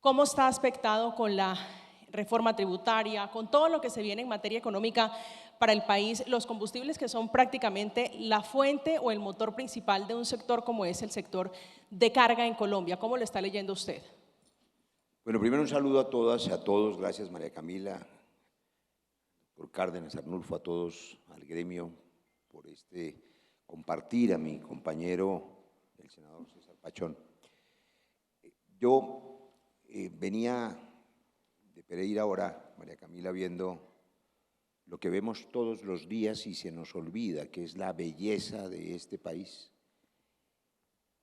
¿Cómo está aspectado con la reforma tributaria, con todo lo que se viene en materia económica para el país, los combustibles que son prácticamente la fuente o el motor principal de un sector como es el sector de carga en Colombia? ¿Cómo lo está leyendo usted? Bueno, primero un saludo a todas y a todos. Gracias, María Camila, por Cárdenas, Arnulfo, a todos, al gremio, por compartir a mi compañero, el senador César Pachón. Yo venía de Pereira ahora, María Camila, viendo lo que vemos todos los días y se nos olvida, que es la belleza de este país.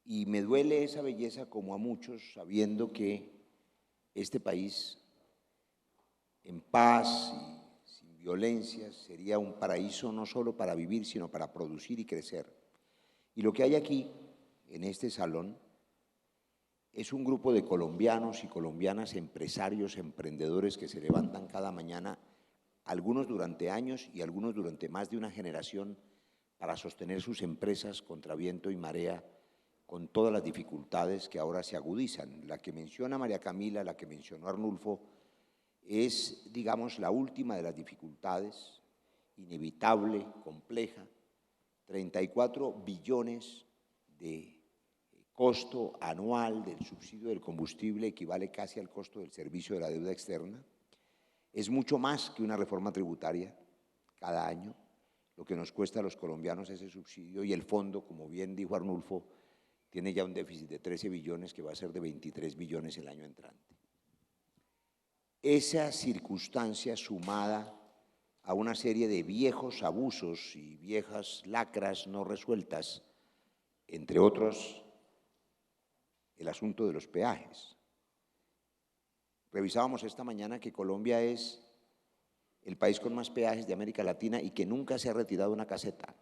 Y me duele esa belleza como a muchos, sabiendo que este país, en paz y sin violencia, sería un paraíso no solo para vivir, sino para producir y crecer. Y lo que hay aquí, en este salón, es un grupo de colombianos y colombianas, empresarios, emprendedores que se levantan cada mañana, algunos durante años y algunos durante más de una generación, para sostener sus empresas contra viento y marea, con todas las dificultades que ahora se agudizan. La que menciona María Camila, la que mencionó Arnulfo, es, digamos, la última de las dificultades, inevitable, compleja. 34 billones de costo anual del subsidio del combustible equivale casi al costo del servicio de la deuda externa. Es mucho más que una reforma tributaria cada año, lo que nos cuesta a los colombianos ese subsidio, y el fondo, como bien dijo Arnulfo, tiene ya un déficit de 13 billones que va a ser de 23 billones el año entrante. Esa circunstancia sumada a una serie de viejos abusos y viejas lacras no resueltas, entre otros el asunto de los peajes. Revisábamos esta mañana que Colombia es el país con más peajes de América Latina y que nunca se ha retirado una caseta,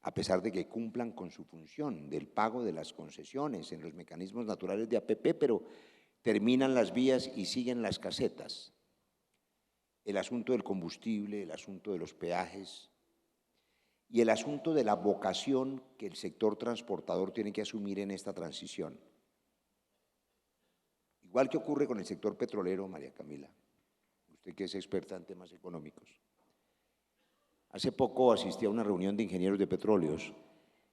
a pesar de que cumplan con su función del pago de las concesiones en los mecanismos naturales de APP, pero terminan las vías y siguen las casetas. El asunto del combustible, el asunto de los peajes y el asunto de la vocación que el sector transportador tiene que asumir en esta transición. Igual que ocurre con el sector petrolero, María Camila, usted que es experta en temas económicos. Hace poco asistí a una reunión de ingenieros de petróleos,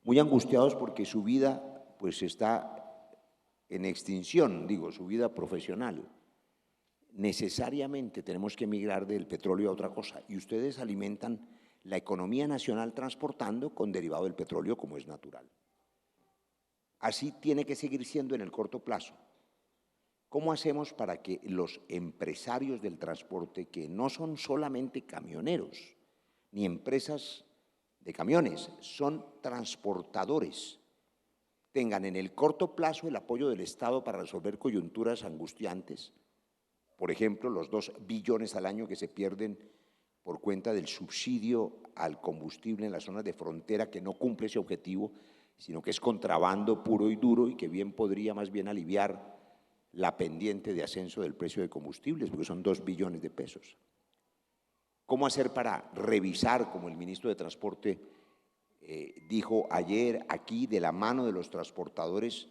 muy angustiados porque su vida pues está en extinción, digo, su vida profesional. Necesariamente tenemos que migrar del petróleo a otra cosa, y ustedes alimentan la economía nacional transportando con derivado del petróleo, como es natural. Así tiene que seguir siendo en el corto plazo. ¿Cómo hacemos para que los empresarios del transporte, que no son solamente camioneros, ni empresas de camiones, son transportadores, tengan en el corto plazo el apoyo del Estado para resolver coyunturas angustiantes? Por ejemplo, los 2 billones al año que se pierden por cuenta del subsidio al combustible en las zonas de frontera, que no cumple ese objetivo, sino que es contrabando puro y duro y que bien podría más bien aliviar la pendiente de ascenso del precio de combustibles, porque son 2 billones de pesos. ¿Cómo hacer para revisar, como el ministro de Transporte dijo ayer aquí, de la mano de los transportadores,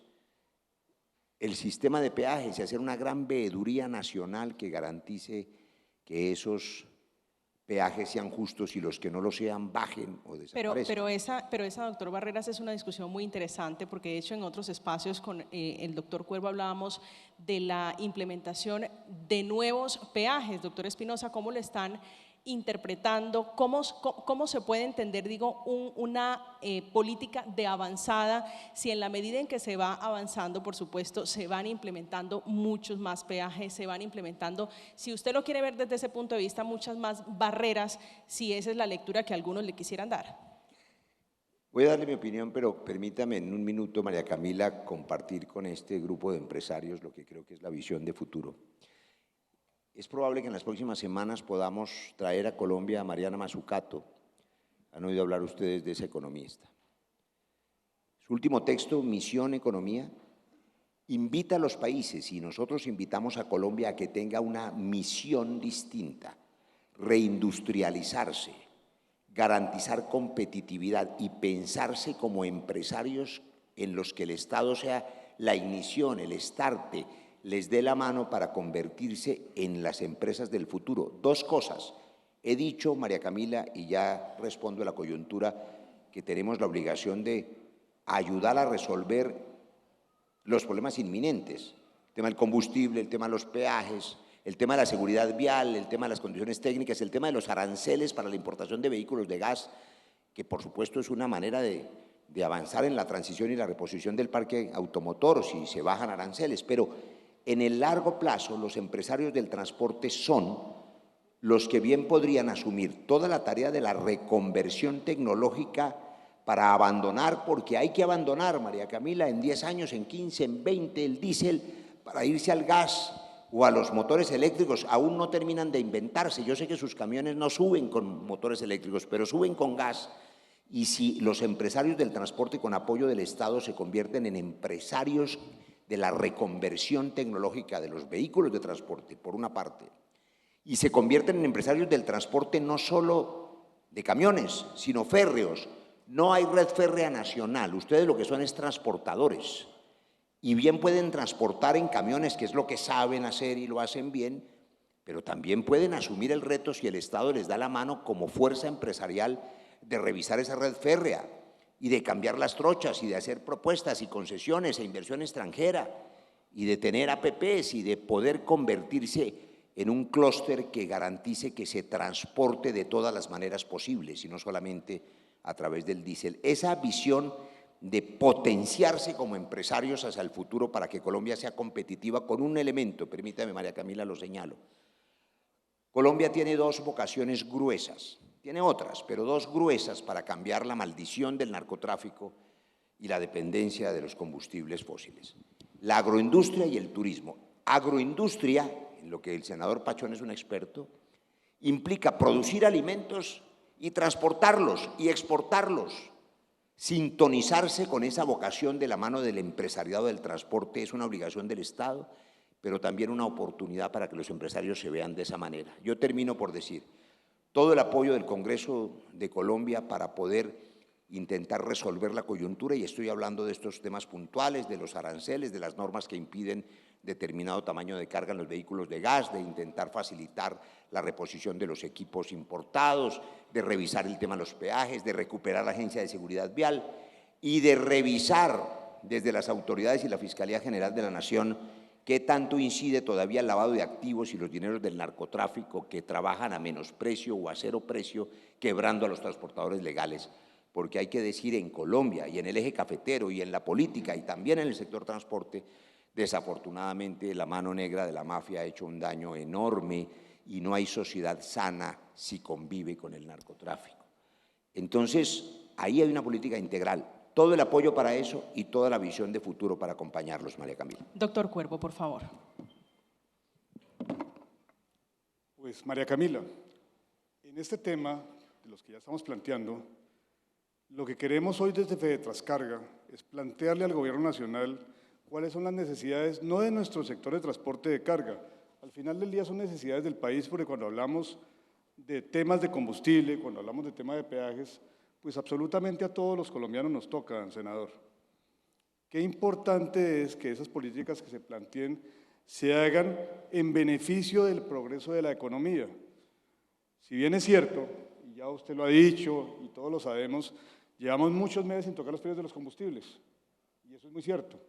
el sistema de peajes y hacer una gran veeduría nacional que garantice que esos peajes sean justos y los que no lo sean bajen o desaparezcan? Pero esa, doctor Barreras, es una discusión muy interesante, porque de hecho en otros espacios con el doctor Cuervo hablábamos de la implementación de nuevos peajes. Doctor Espinosa, ¿cómo lo están interpretando? ¿Cómo se puede entender, digo, una política de avanzada, si en la medida en que se va avanzando, por supuesto, se van implementando muchos más peajes, se van implementando, si usted lo quiere ver desde ese punto de vista, muchas más barreras, si esa es la lectura que algunos le quisieran dar? Voy a darle mi opinión, pero permítame en un minuto, María Camila, compartir con este grupo de empresarios lo que creo que es la visión de futuro. Es probable que en las próximas semanas podamos traer a Colombia a Mariana Mazzucato. Han oído hablar ustedes de esa economista. Su último texto, Misión Economía, invita a los países, y nosotros invitamos a Colombia a que tenga una misión distinta: reindustrializarse, garantizar competitividad y pensarse como empresarios en los que el Estado sea la ignición, el estarte, les dé la mano para convertirse en las empresas del futuro. Dos cosas. He dicho, María Camila, y ya respondo a la coyuntura, que tenemos la obligación de ayudar a resolver los problemas inminentes. El tema del combustible, el tema de los peajes, el tema de la seguridad vial, el tema de las condiciones técnicas, el tema de los aranceles para la importación de vehículos de gas, que por supuesto es una manera de avanzar en la transición y la reposición del parque automotor si se bajan aranceles, pero en el largo plazo los empresarios del transporte son los que bien podrían asumir toda la tarea de la reconversión tecnológica para abandonar, porque hay que abandonar, María Camila, en 10 años, en 15, en 20, el diésel para irse al gas o a los motores eléctricos. Aún no terminan de inventarse. Yo sé que sus camiones no suben con motores eléctricos, pero suben con gas. Y si los empresarios del transporte con apoyo del Estado se convierten en empresarios de la reconversión tecnológica de los vehículos de transporte, por una parte, y se convierten en empresarios del transporte no solo de camiones, sino férreos. No hay red férrea nacional, ustedes lo que son es transportadores, y bien pueden transportar en camiones, que es lo que saben hacer y lo hacen bien, pero también pueden asumir el reto si el Estado les da la mano como fuerza empresarial de revisar esa red férrea y de cambiar las trochas y de hacer propuestas y concesiones e inversión extranjera y de tener APPs y de poder convertirse en un clúster que garantice que se transporte de todas las maneras posibles y no solamente a través del diésel. Esa visión de potenciarse como empresarios hacia el futuro para que Colombia sea competitiva con un elemento, permítame María Camila, lo señalo. Colombia tiene dos vocaciones gruesas. Tiene otras, pero dos gruesas para cambiar la maldición del narcotráfico y la dependencia de los combustibles fósiles. La agroindustria y el turismo. Agroindustria, en lo que el senador Pachón es un experto, implica producir alimentos y transportarlos y exportarlos. Sintonizarse con esa vocación de la mano del empresariado del transporte es una obligación del Estado, pero también una oportunidad para que los empresarios se vean de esa manera. Yo termino por decir, todo el apoyo del Congreso de Colombia para poder intentar resolver la coyuntura, y estoy hablando de estos temas puntuales, de los aranceles, de las normas que impiden determinado tamaño de carga en los vehículos de gas, de intentar facilitar la reposición de los equipos importados, de revisar el tema de los peajes, de recuperar la Agencia de Seguridad Vial y de revisar desde las autoridades y la Fiscalía General de la Nación qué tanto incide todavía el lavado de activos y los dineros del narcotráfico que trabajan a menos precio o a cero precio, quebrando a los transportadores legales. Porque hay que decir, en Colombia y en el eje cafetero y en la política y también en el sector transporte, desafortunadamente la mano negra de la mafia ha hecho un daño enorme y no hay sociedad sana si convive con el narcotráfico. Entonces, ahí hay una política integral. Todo el apoyo para eso y toda la visión de futuro para acompañarlos, María Camila. Doctor Cuervo, por favor. Pues, María Camila, en este tema de los que ya estamos planteando, lo que queremos hoy desde Fedetrascarga es plantearle al Gobierno Nacional cuáles son las necesidades, no de nuestro sector de transporte de carga, al final del día son necesidades del país, porque cuando hablamos de temas de combustible, cuando hablamos de temas de peajes, pues absolutamente a todos los colombianos nos tocan, senador. Qué importante es que esas políticas que se planteen se hagan en beneficio del progreso de la economía. Si bien es cierto, y ya usted lo ha dicho y todos lo sabemos, llevamos muchos meses sin tocar los precios de los combustibles, y eso es muy cierto.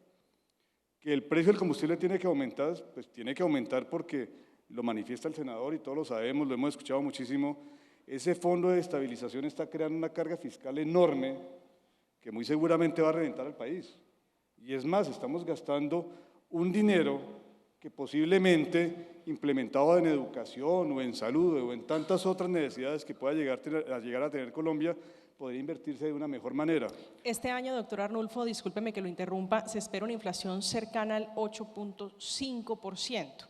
Que el precio del combustible tiene que aumentar, pues tiene que aumentar porque lo manifiesta el senador y todos lo sabemos, lo hemos escuchado muchísimo. Ese fondo de estabilización está creando una carga fiscal enorme que muy seguramente va a reventar al país. Y es más, estamos gastando un dinero que posiblemente implementado en educación o en salud o en tantas otras necesidades que pueda llegar a tener Colombia, podría invertirse de una mejor manera. Este año, doctor Arnulfo, discúlpeme que lo interrumpa, se espera una inflación cercana al 8.5%.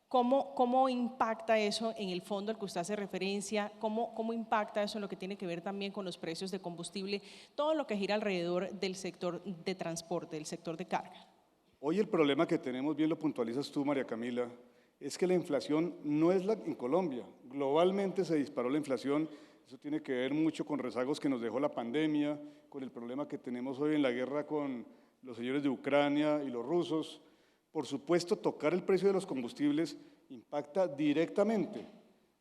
¿Cómo impacta eso en el fondo al que usted hace referencia? ¿Cómo impacta eso en lo que tiene que ver también con los precios de combustible? Todo lo que gira alrededor del sector de transporte, del sector de carga. Hoy el problema que tenemos, bien lo puntualizas tú, María Camila, es que la inflación no es en Colombia. Globalmente se disparó la inflación. Eso tiene que ver mucho con rezagos que nos dejó la pandemia, con el problema que tenemos hoy en la guerra con los señores de Ucrania y los rusos, Por supuesto, tocar el precio de los combustibles impacta directamente,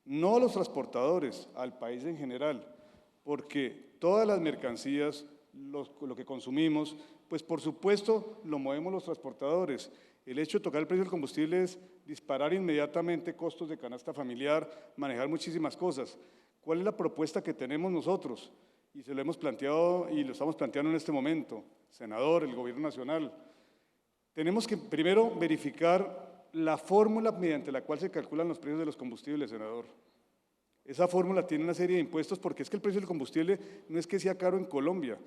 no a los transportadores, al país en general, porque todas las mercancías, lo que consumimos, pues por supuesto lo movemos los transportadores. El hecho de tocar el precio del combustible es disparar inmediatamente costos de canasta familiar, manejar muchísimas cosas. ¿Cuál es la propuesta que tenemos nosotros? Y se lo hemos planteado y lo estamos planteando en este momento, senador, el gobierno nacional. Tenemos que primero verificar la fórmula mediante la cual se calculan los precios de los combustibles, senador. Esa fórmula tiene una serie de impuestos porque es que el precio del combustible no es que sea caro en Colombia.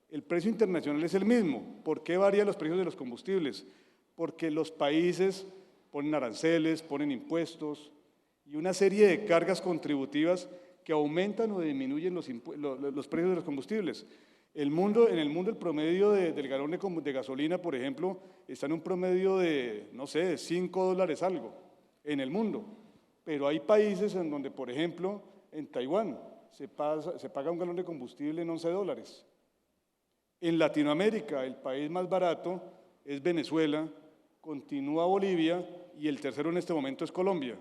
El precio internacional es el mismo. ¿Por qué varían los precios de los combustibles? Porque los países ponen aranceles, ponen impuestos y una serie de cargas contributivas que aumentan o disminuyen los precios de los combustibles. En el mundo el promedio del galón de gasolina, por ejemplo, está en un promedio de, no sé, $5 algo en el mundo. Pero hay países en donde, por ejemplo, en Taiwán se paga un galón de combustible en $11. En Latinoamérica, el país más barato es Venezuela, continúa Bolivia y el tercero en este momento es Colombia.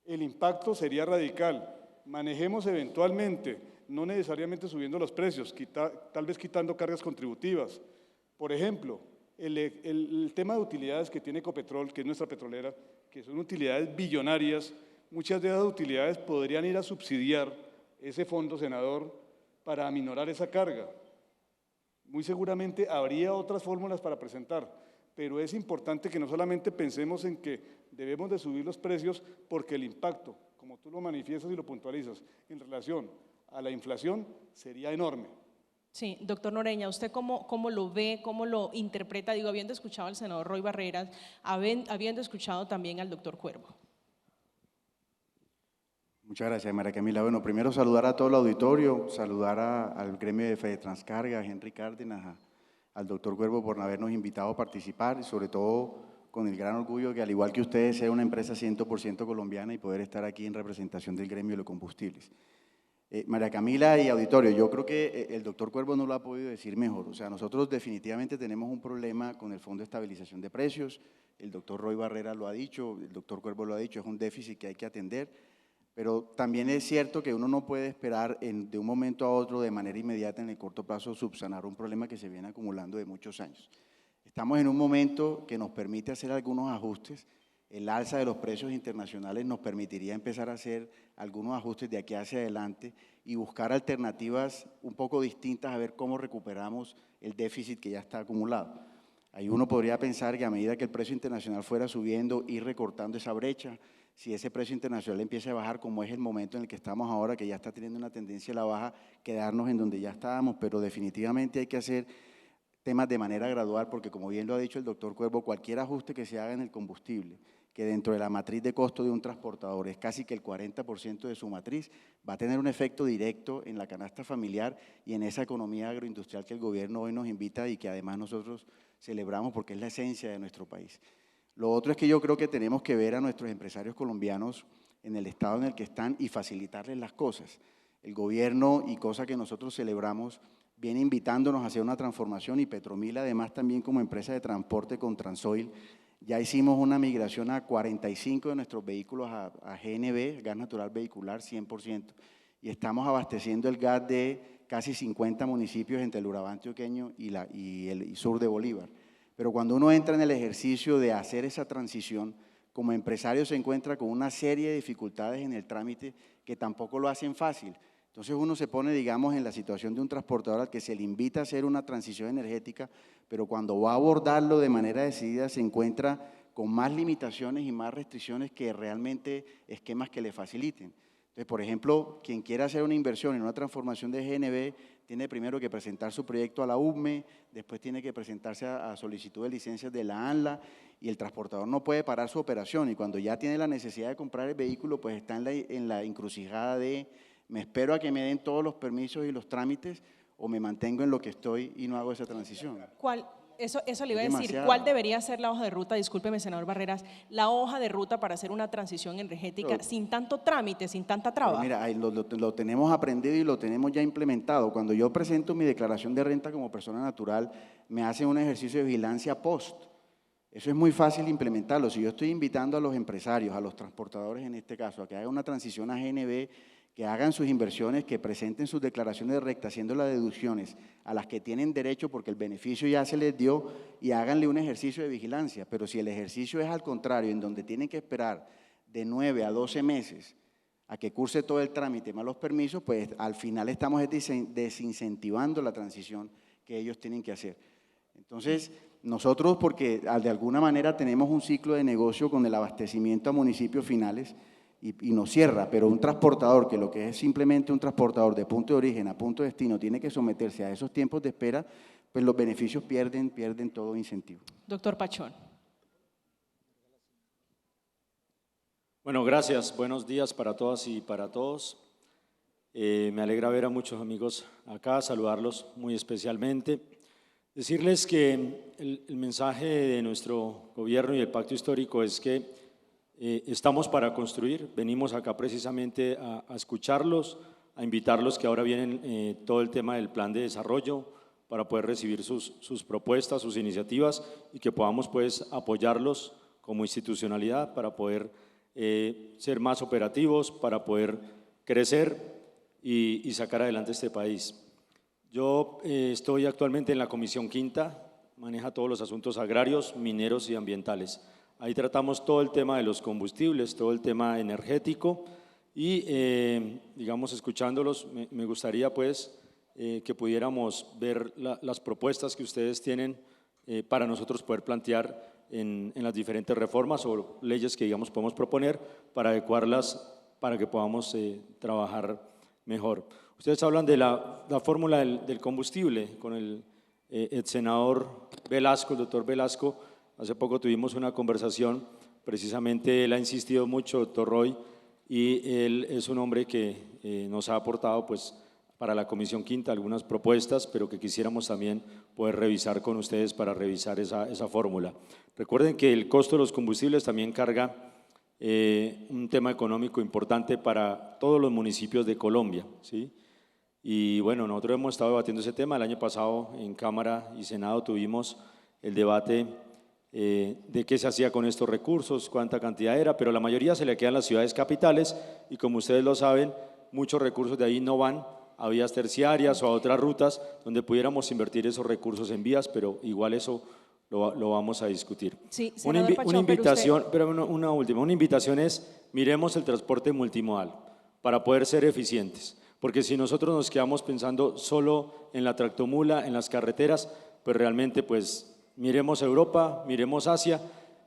El impacto sería radical. Manejemos eventualmente, no necesariamente subiendo los precios, tal vez quitando cargas contributivas. Por ejemplo, el tema de utilidades que tiene Ecopetrol, que es nuestra petrolera, que son utilidades billonarias, muchas de esas utilidades podrían ir a subsidiar ese fondo, senador, para aminorar esa carga. Muy seguramente habría otras fórmulas para presentar, pero es importante que no solamente pensemos en que debemos de subir los precios porque el impacto, como tú lo manifiestas y lo puntualizas, en relación a la inflación sería enorme. Sí, doctor Noreña, ¿usted cómo lo ve, cómo lo interpreta? Digo, habiendo escuchado al senador Roy Barreras, habiendo escuchado también al doctor Cuervo. Muchas gracias, María Camila. Bueno, primero saludar a todo el auditorio, saludar al gremio de FEDETRANSCARGA, a Henry Cárdenas, al doctor Cuervo por habernos invitado a participar y sobre todo con el gran orgullo que al igual que ustedes sea una empresa 100% colombiana y poder estar aquí en representación del gremio de los combustibles. María Camila y auditorio, yo creo que el doctor Cuervo no lo ha podido decir mejor. O sea, nosotros definitivamente tenemos un problema con el Fondo de Estabilización de Precios, el doctor Roy Barrera lo ha dicho, el doctor Cuervo lo ha dicho, es un déficit que hay que atender, pero también es cierto que uno no puede esperar de un momento a otro de manera inmediata en el corto plazo subsanar un problema que se viene acumulando de muchos años. Estamos en un momento que nos permite hacer algunos ajustes. El alza de los precios internacionales nos permitiría empezar a hacer algunos ajustes de aquí hacia adelante y buscar alternativas un poco distintas a ver cómo recuperamos el déficit que ya está acumulado. Ahí uno podría pensar que a medida que el precio internacional fuera subiendo, ir recortando esa brecha. Si ese precio internacional empieza a bajar, como es el momento en el que estamos ahora, que ya está teniendo una tendencia a la baja, quedarnos en donde ya estábamos, pero definitivamente hay que hacer temas de manera gradual, porque como bien lo ha dicho el doctor Cuervo, cualquier ajuste que se haga en el combustible, que dentro de la matriz de costo de un transportador es casi que el 40% de su matriz, va a tener un efecto directo en la canasta familiar y en esa economía agroindustrial que el gobierno hoy nos invita y que además nosotros celebramos porque es la esencia de nuestro país. Lo otro es que yo creo que tenemos que ver a nuestros empresarios colombianos en el estado en el que están y facilitarles las cosas. El gobierno, y cosa que nosotros celebramos, viene invitándonos a hacer una transformación y Petromil además también como empresa de transporte con Transoil, ya hicimos una migración a 45 de nuestros vehículos a GNV, gas natural vehicular 100%, y estamos abasteciendo el gas de casi 50 municipios entre el Urabá antioqueño y el sur de Bolívar. Pero cuando uno entra en el ejercicio de hacer esa transición, como empresario se encuentra con una serie de dificultades en el trámite que tampoco lo hacen fácil. Entonces uno se pone, digamos, en la situación de un transportador al que se le invita a hacer una transición energética, pero cuando va a abordarlo de manera decidida se encuentra con más limitaciones y más restricciones que realmente esquemas que le faciliten. Entonces, por ejemplo, quien quiera hacer una inversión en una transformación de GNV tiene primero que presentar su proyecto a la UME, después tiene que presentarse a solicitud de licencias de la ANLA y el transportador no puede parar su operación y cuando ya tiene la necesidad de comprar el vehículo, pues está en la encrucijada de me espero a que me den todos los permisos y los trámites o me mantengo en lo que estoy y no hago esa transición. Eso le iba a decir, ¿cuál debería ser la hoja de ruta? Discúlpeme, senador Barreras, la hoja de ruta para hacer una transición energética sin tanto trámite, sin tanta traba. Mira, ahí lo tenemos aprendido y lo tenemos ya implementado. Cuando yo presento mi declaración de renta como persona natural, me hacen un ejercicio de vigilancia post. Eso es muy fácil implementarlo. Si yo estoy invitando a los empresarios, a los transportadores en este caso, a que hagan una transición a GNB, que hagan sus inversiones, que presenten sus declaraciones de recta, haciendo las deducciones a las que tienen derecho porque el beneficio ya se les dio, y háganle un ejercicio de vigilancia. Pero si el ejercicio es al contrario, en donde tienen que esperar de 9 a 12 meses a que curse todo el trámite más los permisos, pues al final estamos desincentivando la transición que ellos tienen que hacer. Entonces, nosotros, porque de alguna manera tenemos un ciclo de negocio con el abastecimiento a municipios finales y nos cierra, pero un transportador, que lo que es simplemente un transportador de punto de origen a punto de destino, tiene que someterse a esos tiempos de espera, pues los beneficios pierden todo incentivo. Doctor Pachón. Bueno, gracias. Buenos días para todas y para todos. Me alegra ver a muchos amigos acá, saludarlos muy especialmente. Decirles que el mensaje de nuestro gobierno y el pacto histórico es que estamos para construir. Venimos acá precisamente a escucharlos, a invitarlos, que ahora vienen todo el tema del plan de desarrollo para poder recibir sus propuestas, sus iniciativas, y que podamos pues apoyarlos como institucionalidad para poder ser más operativos, para poder crecer y sacar adelante este país. Yo estoy actualmente en la Comisión Quinta, maneja todos los asuntos agrarios, mineros y ambientales. Ahí tratamos todo el tema de los combustibles, todo el tema energético y, digamos, escuchándolos, me gustaría pues que pudiéramos ver las propuestas que ustedes tienen para nosotros poder plantear en las diferentes reformas o leyes que, digamos, podemos proponer para adecuarlas para que podamos trabajar mejor. Ustedes hablan de la fórmula del combustible con el senador Velasco, el doctor Velasco. Hace poco tuvimos una conversación, precisamente él ha insistido mucho, doctor Roy, y él es un hombre que nos ha aportado pues para la Comisión Quinta algunas propuestas, pero que quisiéramos también poder revisar con ustedes para revisar esa fórmula. Recuerden que el costo de los combustibles también carga un tema económico importante para todos los municipios de Colombia, ¿sí? Y bueno, nosotros hemos estado debatiendo ese tema. El año pasado en Cámara y Senado tuvimos el debate de qué se hacía con estos recursos, cuánta cantidad era, pero la mayoría se le quedan a las ciudades capitales y, como ustedes lo saben, muchos recursos de ahí no van a vías terciarias o a otras rutas donde pudiéramos invertir esos recursos en vías, pero igual eso lo vamos a discutir. Sí, una Pachón, invitación, pero una última, una invitación es: miremos el transporte multimodal para poder ser eficientes, porque si nosotros nos quedamos pensando solo en la tractomula, en las carreteras, pues realmente pues miremos Europa, miremos Asia.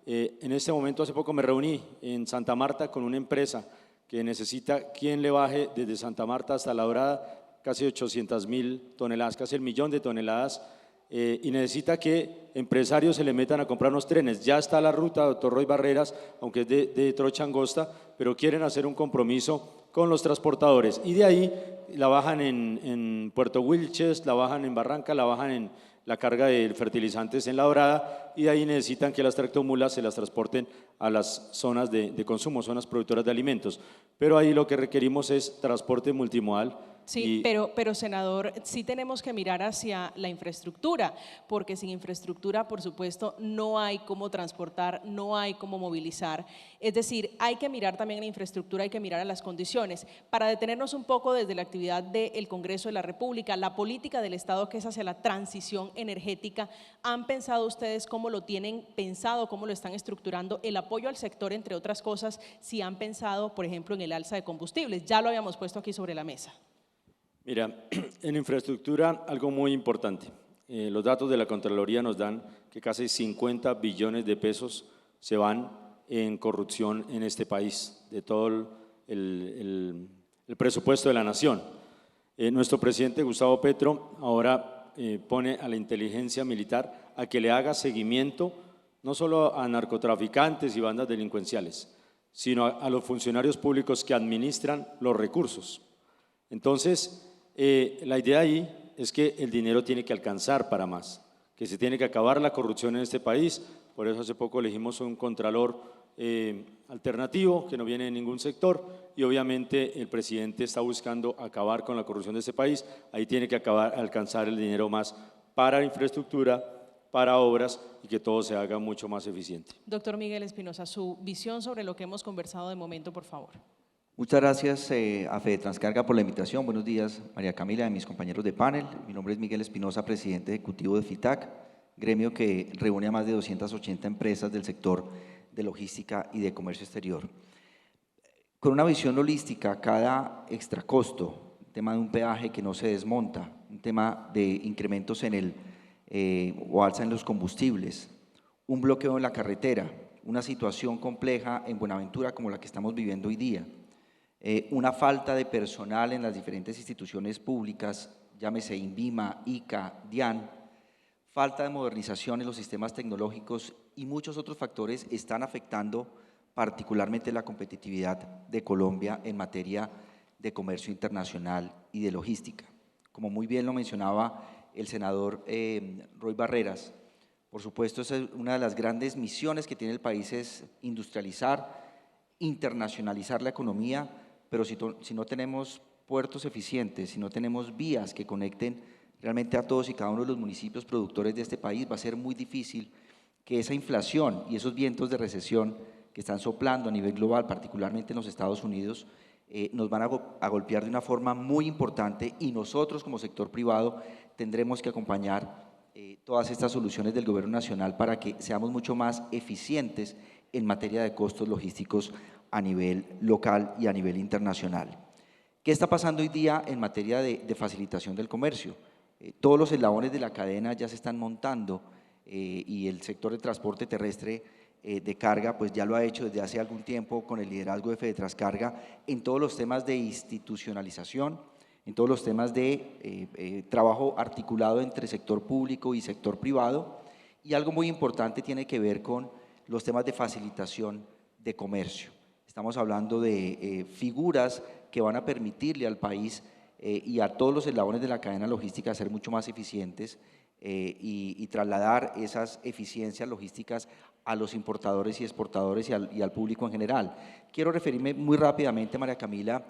En este momento, hace poco me reuní en Santa Marta con una empresa que necesita quien le baje desde Santa Marta hasta La Dorada casi 800.000 toneladas, casi 1.000.000 de toneladas, y necesita que empresarios se le metan a comprar unos trenes. Ya está la ruta, doctor Roy Barreras, aunque es de trocha angosta, pero quieren hacer un compromiso con los transportadores, y de ahí la bajan en Puerto Wilches, la bajan en Barranca, la bajan en la carga de fertilizantes en La Dorada, y de ahí necesitan que las tractomulas se las transporten a las zonas de consumo, zonas productoras de alimentos. Pero ahí lo que requerimos es transporte multimodal. Sí, pero senador, sí tenemos que mirar hacia la infraestructura, porque sin infraestructura, por supuesto, no hay cómo transportar, no hay cómo movilizar. Es decir, hay que mirar también la infraestructura, hay que mirar a las condiciones. Para detenernos un poco desde la actividad del Congreso de la República, la política del Estado que es hacia la transición energética, ¿han pensado ustedes cómo lo tienen pensado, cómo lo están estructurando, el apoyo al sector, entre otras cosas, si han pensado, por ejemplo, en el alza de combustibles? Ya lo habíamos puesto aquí sobre la mesa. Mira, en infraestructura algo muy importante. Los datos de la Contraloría nos dan que casi 50 billones de pesos se van en corrupción en este país, de todo el presupuesto de la nación. Nuestro presidente Gustavo Petro ahora pone a la inteligencia militar a que le haga seguimiento no solo a narcotraficantes y bandas delincuenciales, sino a los funcionarios públicos que administran los recursos. Entonces, la idea ahí es que el dinero tiene que alcanzar para más, que se tiene que acabar la corrupción en este país. Por eso hace poco elegimos un contralor alternativo que no viene de ningún sector, y obviamente el presidente está buscando acabar con la corrupción de este país. Ahí tiene que alcanzar el dinero más para infraestructura, para obras y que todo se haga mucho más eficiente. Doctor Miguel Espinosa, su visión sobre lo que hemos conversado de momento, por favor. Muchas gracias a Fedetranscarga por la invitación. Buenos días, María Camila, y mis compañeros de panel. Mi nombre es Miguel Espinosa, presidente ejecutivo de FITAC, gremio que reúne a más de 280 empresas del sector de logística y de comercio exterior. Con una visión holística, cada extracosto, un tema de un peaje que no se desmonta, un tema de incrementos en el o alza en los combustibles, un bloqueo en la carretera, una situación compleja en Buenaventura como la que estamos viviendo hoy día, una falta de personal en las diferentes instituciones públicas, llámese INVIMA, ICA, DIAN, falta de modernización en los sistemas tecnológicos y muchos otros factores están afectando particularmente la competitividad de Colombia en materia de comercio internacional y de logística. Como muy bien lo mencionaba el senador Roy Barreras, por supuesto, esa es una de las grandes misiones que tiene el país, es industrializar, internacionalizar la economía, pero si no tenemos puertos eficientes, si no tenemos vías que conecten realmente a todos y cada uno de los municipios productores de este país, va a ser muy difícil que esa inflación y esos vientos de recesión que están soplando a nivel global, particularmente en los Estados Unidos, nos van a golpear de una forma muy importante y nosotros como sector privado tendremos que acompañar todas estas soluciones del Gobierno Nacional para que seamos mucho más eficientes en materia de costos logísticos a nivel local y a nivel internacional. ¿Qué está pasando hoy día en materia de facilitación del comercio? Todos los eslabones de la cadena ya se están montando y el sector de transporte terrestre de carga pues ya lo ha hecho desde hace algún tiempo con el liderazgo de Fedetranscarga en todos los temas de institucionalización, en todos los temas de trabajo articulado entre sector público y sector privado, y algo muy importante tiene que ver con los temas de facilitación de comercio. Estamos hablando de figuras que van a permitirle al país y a todos los eslabones de la cadena logística ser mucho más eficientes y trasladar esas eficiencias logísticas a los importadores y exportadores y al público en general. Quiero referirme muy rápidamente, María Camila,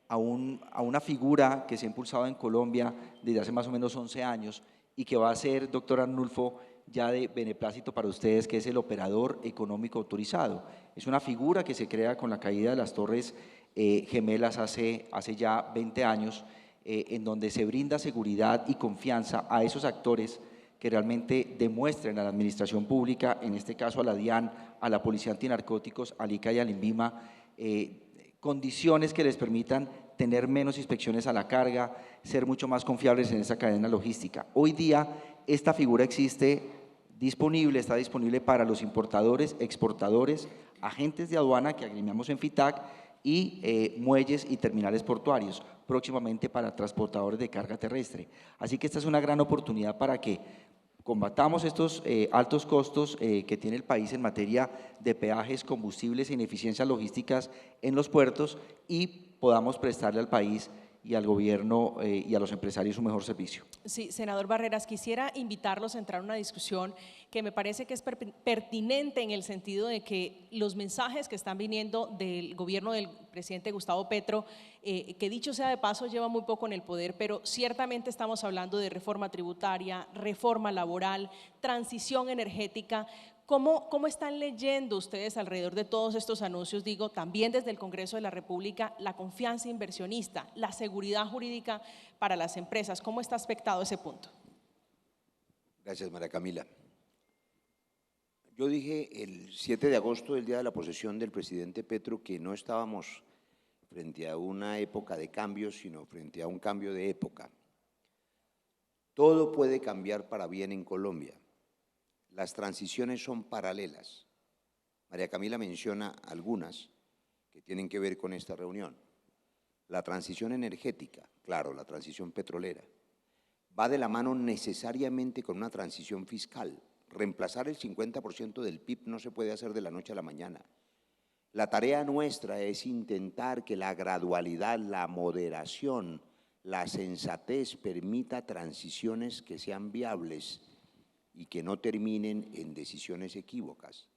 a una figura que se ha impulsado en Colombia desde hace más o menos 11 años y que va a ser, doctor Arnulfo, ya de beneplácito para ustedes, que es el operador económico autorizado. Es una figura que se crea con la caída de las Torres Gemelas hace ya 20 años, en donde se brinda seguridad y confianza a esos actores que realmente demuestren a la administración pública, en este caso a la DIAN, a la Policía Antinarcóticos, al ICA y al INVIMA, condiciones que les permitan tener menos inspecciones a la carga, ser mucho más confiables en esa cadena logística. Hoy día esta figura existe disponible, está disponible para los importadores, exportadores, agentes de aduana que agremiamos en FITAC y muelles y terminales portuarios, próximamente para transportadores de carga terrestre. Así que esta es una gran oportunidad para que combatamos estos altos costos que tiene el país en materia de peajes, combustibles e ineficiencias logísticas en los puertos y podamos prestarle al país y al gobierno y a los empresarios un mejor servicio. Sí, senador Barreras, quisiera invitarlos a entrar en una discusión que me parece que es pertinente en el sentido de que los mensajes que están viniendo del gobierno del presidente Gustavo Petro, que dicho sea de paso lleva muy poco en el poder, pero ciertamente estamos hablando de reforma tributaria, reforma laboral, transición energética. ¿Cómo están leyendo ustedes alrededor de todos estos anuncios, digo, también desde el Congreso de la República, la confianza inversionista, la seguridad jurídica para las empresas? ¿Cómo está aspectado ese punto? Gracias, María Camila. Yo dije el 7 de agosto, el día de la posesión del presidente Petro, que no estábamos frente a una época de cambios, sino frente a un cambio de época. Todo puede cambiar para bien en Colombia. Las transiciones son paralelas. María Camila menciona algunas que tienen que ver con esta reunión. La transición energética, claro, la transición petrolera, va de la mano necesariamente con una transición fiscal. Reemplazar el 50% del PIB no se puede hacer de la noche a la mañana. La tarea nuestra es intentar que la gradualidad, la moderación, la sensatez permita transiciones que sean viables y que no terminen en decisiones equívocas,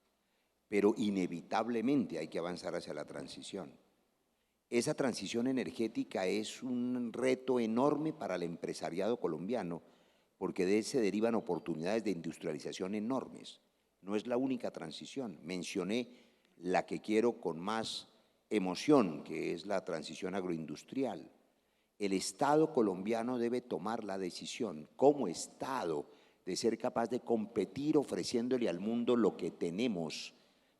pero inevitablemente hay que avanzar hacia la transición. Esa transición energética es un reto enorme para el empresariado colombiano, porque de él se derivan oportunidades de industrialización enormes. No es la única transición. Mencioné la que quiero con más emoción, que es la transición agroindustrial. El Estado colombiano debe tomar la decisión como Estado de ser capaz de competir ofreciéndole al mundo lo que tenemos.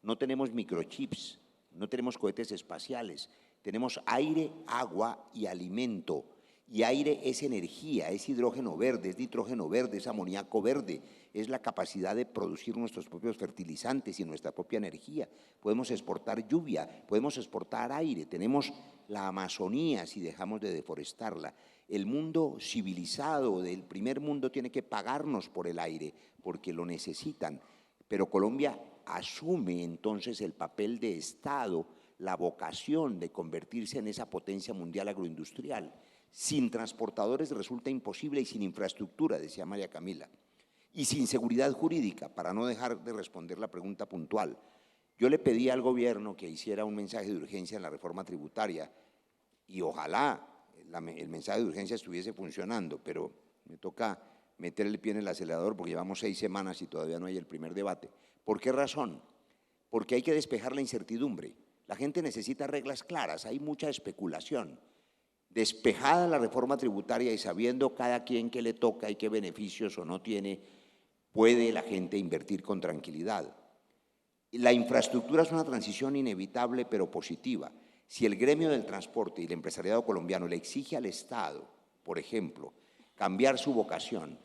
No tenemos microchips, no tenemos cohetes espaciales, tenemos aire, agua y alimento. Y aire es energía, es hidrógeno verde, es nitrógeno verde, es amoníaco verde, es la capacidad de producir nuestros propios fertilizantes y nuestra propia energía. Podemos exportar lluvia, podemos exportar aire, tenemos la Amazonía si dejamos de deforestarla. El mundo civilizado del primer mundo tiene que pagarnos por el aire porque lo necesitan, pero Colombia asume entonces el papel de Estado, la vocación de convertirse en esa potencia mundial agroindustrial. Sin transportadores resulta imposible y sin infraestructura, decía María Camila, y sin seguridad jurídica, para no dejar de responder la pregunta puntual. Yo le pedí al gobierno que hiciera un mensaje de urgencia en la reforma tributaria y ojalá el mensaje de urgencia estuviese funcionando, pero me toca meter el pie en el acelerador porque llevamos 6 semanas y todavía no hay el primer debate. ¿Por qué razón? Porque hay que despejar la incertidumbre. La gente necesita reglas claras, hay mucha especulación. Despejada la reforma tributaria y sabiendo cada quien qué le toca y qué beneficios o no tiene, puede la gente invertir con tranquilidad. La infraestructura es una transición inevitable pero positiva. Si el gremio del transporte y el empresariado colombiano le exige al Estado, por ejemplo, cambiar su vocación,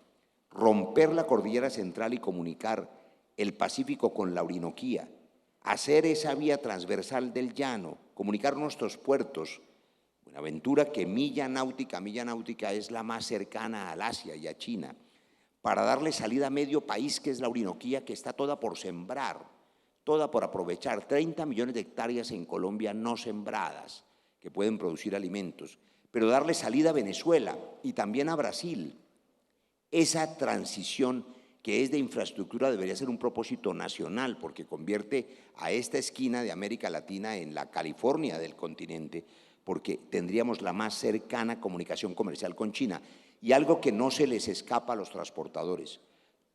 romper la cordillera central y comunicar el Pacífico con la Orinoquía, hacer esa vía transversal del llano, comunicar nuestros puertos, Buenaventura, que milla náutica es la más cercana al Asia y a China, para darle salida a medio país que es la Orinoquía, que está toda por sembrar, toda por aprovechar, 30 millones de hectáreas en Colombia no sembradas, que pueden producir alimentos, pero darle salida a Venezuela y también a Brasil. Esa transición que es de infraestructura debería ser un propósito nacional, porque convierte a esta esquina de América Latina en la California del continente, porque tendríamos la más cercana comunicación comercial con China. Y algo que no se les escapa a los transportadores.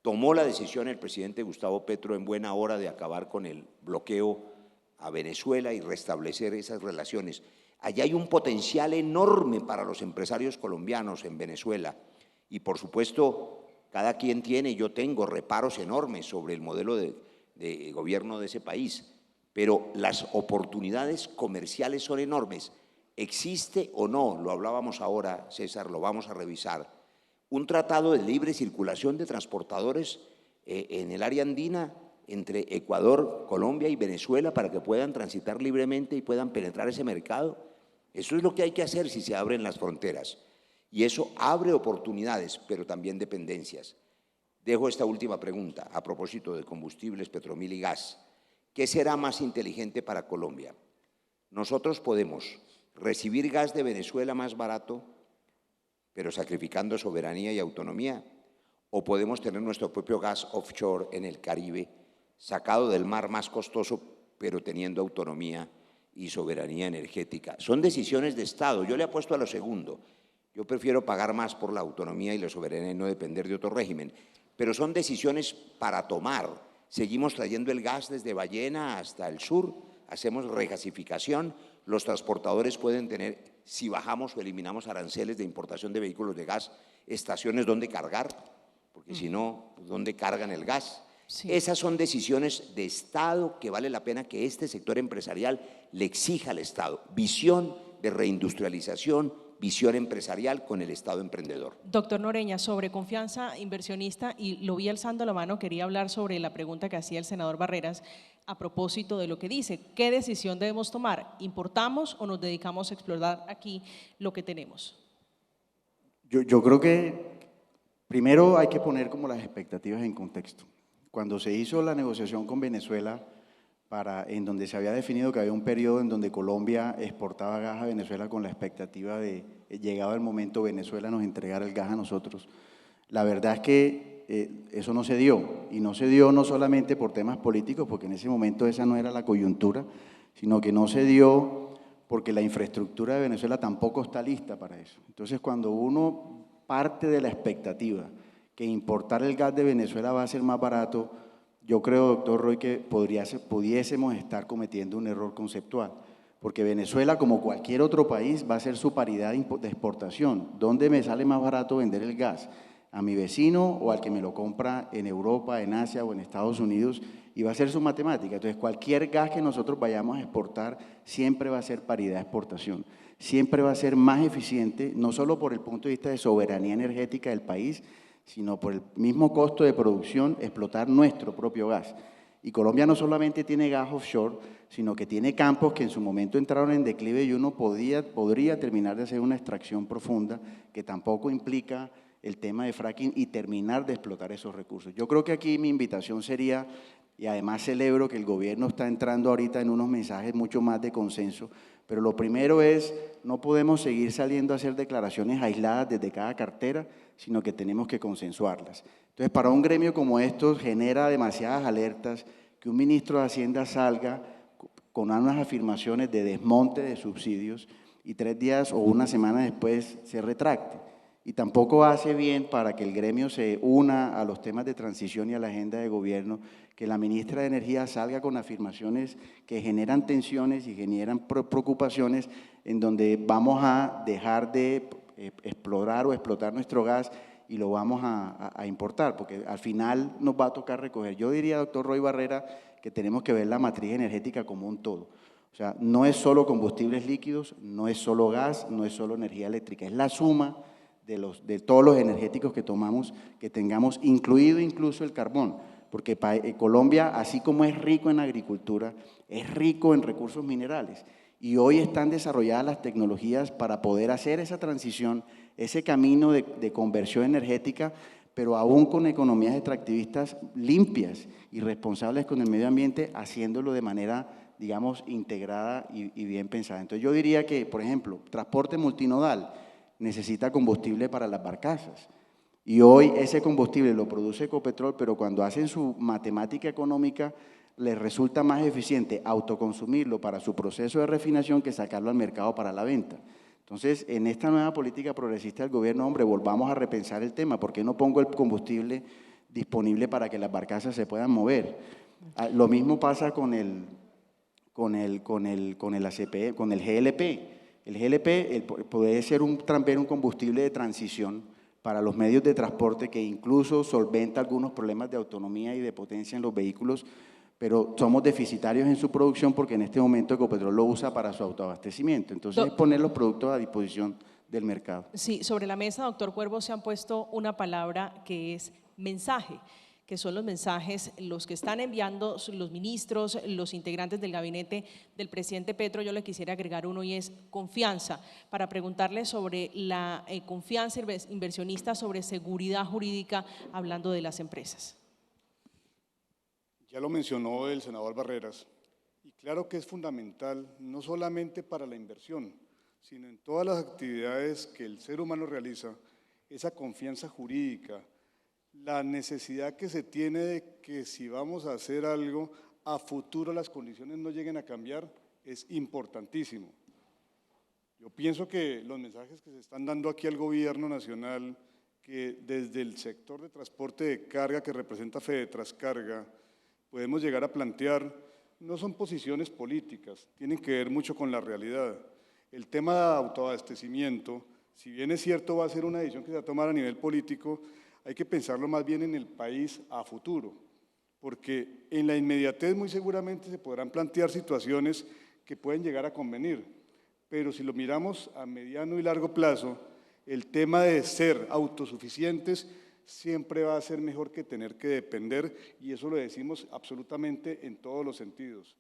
Tomó la decisión el presidente Gustavo Petro en buena hora de acabar con el bloqueo a Venezuela y restablecer esas relaciones. Allá hay un potencial enorme para los empresarios colombianos en Venezuela y por supuesto cada quien tiene, yo tengo reparos enormes sobre el modelo de gobierno de ese país, pero las oportunidades comerciales son enormes. ¿Existe o no? Lo hablábamos ahora, César, lo vamos a revisar. Un tratado de libre circulación de transportadores en el área andina entre Ecuador, Colombia y Venezuela para que puedan transitar libremente y puedan penetrar ese mercado. Eso es lo que hay que hacer si se abren las fronteras. Y eso abre oportunidades, pero también dependencias. Dejo esta última pregunta a propósito de combustibles, Petromil y gas. ¿Qué será más inteligente para Colombia? Nosotros podemos recibir gas de Venezuela más barato, pero sacrificando soberanía y autonomía, o podemos tener nuestro propio gas offshore en el Caribe, sacado del mar más costoso, pero teniendo autonomía y soberanía energética. Son decisiones de Estado. Yo le apuesto a lo segundo. Yo prefiero pagar más por la autonomía y la soberanía y no depender de otro régimen. Pero son decisiones para tomar. Seguimos trayendo el gas desde Ballena hasta el sur, hacemos regasificación, los transportadores pueden tener, si bajamos o eliminamos aranceles de importación de vehículos de gas, estaciones donde cargar, porque si no, ¿dónde cargan el gas? Sí. Esas son decisiones de Estado que vale la pena que este sector empresarial le exija al Estado. Visión de reindustrialización, visión empresarial con el Estado emprendedor. Doctor Noreña, sobre confianza inversionista, y lo vi alzando la mano, quería hablar sobre la pregunta que hacía el senador Barreras a propósito de lo que dice. ¿Qué decisión debemos tomar? ¿Importamos o nos dedicamos a explorar aquí lo que tenemos? Yo creo que primero hay que poner como las expectativas en contexto. Cuando se hizo la negociación con Venezuela, en donde se había definido que había un periodo en donde Colombia exportaba gas a Venezuela con la expectativa de, llegado el momento, Venezuela nos entregara el gas a nosotros. La verdad es que eso no se dio, y no se dio no solamente por temas políticos, porque en ese momento esa no era la coyuntura, sino que no se dio porque la infraestructura de Venezuela tampoco está lista para eso. Entonces, cuando uno parte de la expectativa que importar el gas de Venezuela va a ser más barato, yo creo, doctor Roy, que pudiésemos estar cometiendo un error conceptual, porque Venezuela, como cualquier otro país, va a ser su paridad de exportación. ¿Dónde me sale más barato vender el gas? ¿A mi vecino o al que me lo compra en Europa, en Asia o en Estados Unidos? Y va a ser su matemática. Entonces, cualquier gas que nosotros vayamos a exportar siempre va a ser paridad de exportación. Siempre va a ser más eficiente, no solo por el punto de vista de soberanía energética del país, sino por el mismo costo de producción, explotar nuestro propio gas. Y Colombia no solamente tiene gas offshore, sino que tiene campos que en su momento entraron en declive y uno podría terminar de hacer una extracción profunda que tampoco implica el tema de fracking y terminar de explotar esos recursos. Yo creo que aquí mi invitación sería, y además celebro que el gobierno está entrando ahorita en unos mensajes mucho más de consenso, pero lo primero es, no podemos seguir saliendo a hacer declaraciones aisladas desde cada cartera, sino que tenemos que consensuarlas. Entonces, para un gremio como estos genera demasiadas alertas que un ministro de Hacienda salga con unas afirmaciones de desmonte de subsidios y 3 días o una semana después se retracte. Y tampoco hace bien para que el gremio se una a los temas de transición y a la agenda de gobierno, que la ministra de Energía salga con afirmaciones que generan tensiones y generan preocupaciones en donde vamos a dejar de explorar o explotar nuestro gas y lo vamos a importar, porque al final nos va a tocar recoger. Yo diría, doctor Roy Barrera, que tenemos que ver la matriz energética como un todo. O sea, no es solo combustibles líquidos, no es solo gas, no es solo energía eléctrica, es la suma de todos los energéticos que tomamos, que tengamos, incluido incluso el carbón, porque Colombia, así como es rico en agricultura, es rico en recursos minerales. Y hoy están desarrolladas las tecnologías para poder hacer esa transición, ese camino de conversión energética, pero aún con economías extractivistas limpias y responsables con el medio ambiente, haciéndolo de manera, digamos, integrada y bien pensada. Entonces yo diría que, por ejemplo, transporte multinodal necesita combustible para las barcazas. Y hoy ese combustible lo produce Ecopetrol, pero cuando hacen su matemática económica, les resulta más eficiente autoconsumirlo para su proceso de refinación que sacarlo al mercado para la venta. Entonces, en esta nueva política progresista del gobierno, hombre, volvamos a repensar el tema. ¿Por qué no pongo el combustible disponible para que las barcazas se puedan mover? Lo mismo pasa con el ACP, con el GLP. El GLP puede ser también un combustible de transición para los medios de transporte que incluso solventa algunos problemas de autonomía y de potencia en los vehículos, pero somos deficitarios en su producción porque en este momento Ecopetrol lo usa para su autoabastecimiento. Entonces, es poner los productos a disposición del mercado. Sí, sobre la mesa, doctor Cuervo, se han puesto una palabra que es mensaje, que son los mensajes, los que están enviando los ministros, los integrantes del gabinete del presidente Petro. Yo le quisiera agregar uno y es confianza, para preguntarle sobre la confianza inversionista, sobre seguridad jurídica, hablando de las empresas. Ya lo mencionó el senador Barreras, y claro que es fundamental, no solamente para la inversión, sino en todas las actividades que el ser humano realiza, esa confianza jurídica, la necesidad que se tiene de que si vamos a hacer algo, a futuro las condiciones no lleguen a cambiar, es importantísimo. Yo pienso que los mensajes que se están dando aquí al gobierno nacional, que desde el sector de transporte de carga que representa Fedetrascarga, podemos llegar a plantear, no son posiciones políticas, tienen que ver mucho con la realidad. El tema de autoabastecimiento, si bien es cierto va a ser una decisión que se va a tomar a nivel político, hay que pensarlo más bien en el país a futuro, porque en la inmediatez muy seguramente se podrán plantear situaciones que pueden llegar a convenir, pero si lo miramos a mediano y largo plazo, el tema de ser autosuficientes siempre va a ser mejor que tener que depender, y eso lo decimos absolutamente en todos los sentidos.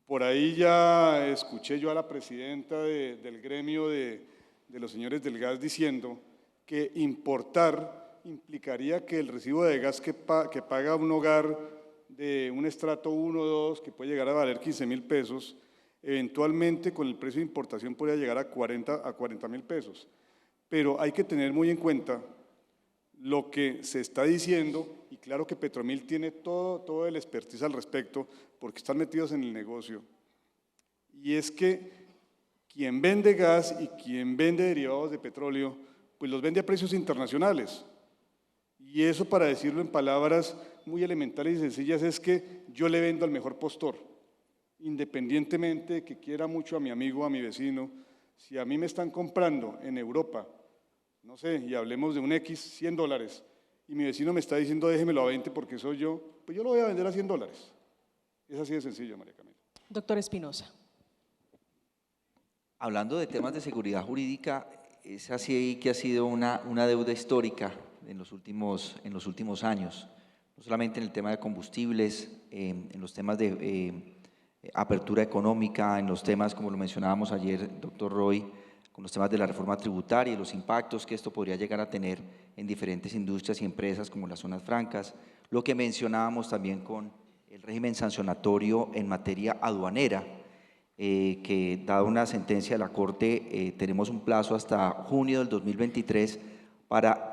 Por ahí ya escuché yo a la presidenta del gremio de los señores del gas diciendo que importar implicaría que el recibo de gas que paga un hogar de un estrato 1 o 2, que puede llegar a valer 15.000 pesos, eventualmente con el precio de importación podría llegar a 40.000 pesos. Pero hay que tener muy en cuenta lo que se está diciendo, y claro que Petromil tiene todo el expertise al respecto, porque están metidos en el negocio, y es que quien vende gas y quien vende derivados de petróleo, pues los vende a precios internacionales, Y eso, para decirlo en palabras muy elementales y sencillas, es que yo le vendo al mejor postor, independientemente de que quiera mucho a mi amigo o a mi vecino. Si a mí me están comprando en Europa, no sé, y hablemos de un X, $100, y mi vecino me está diciendo déjemelo a 20 porque soy yo, pues yo lo voy a vender a $100. Es así de sencillo, María Camila. Doctor Espinosa. Hablando de temas de seguridad jurídica, es así que ha sido una deuda histórica en los últimos años, no solamente en el tema de combustibles, en los temas de apertura económica, en los temas, como lo mencionábamos ayer, doctor Roy, con los temas de la reforma tributaria y los impactos que esto podría llegar a tener en diferentes industrias y empresas como las zonas francas, lo que mencionábamos también con el régimen sancionatorio en materia aduanera, que dado una sentencia de la Corte, tenemos un plazo hasta junio del 2023 para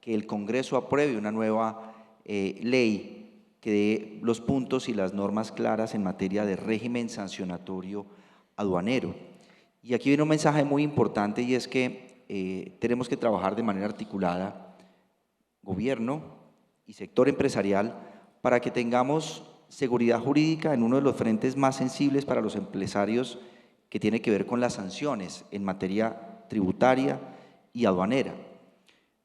que el Congreso apruebe una nueva ley que dé los puntos y las normas claras en materia de régimen sancionatorio aduanero. Y aquí viene un mensaje muy importante, y es que tenemos que trabajar de manera articulada, gobierno y sector empresarial, para que tengamos seguridad jurídica en uno de los frentes más sensibles para los empresarios, que tiene que ver con las sanciones en materia tributaria y aduanera.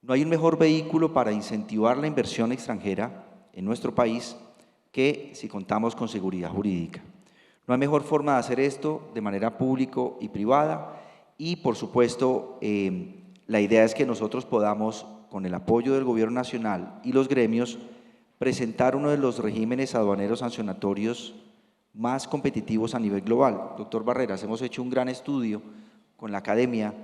No hay un mejor vehículo para incentivar la inversión extranjera en nuestro país que si contamos con seguridad jurídica. No hay mejor forma de hacer esto de manera público y privada, y por supuesto la idea es que nosotros podamos, con el apoyo del Gobierno Nacional y los gremios, presentar uno de los regímenes aduaneros sancionatorios más competitivos a nivel global. Doctor Barreras, hemos hecho un gran estudio con la academia,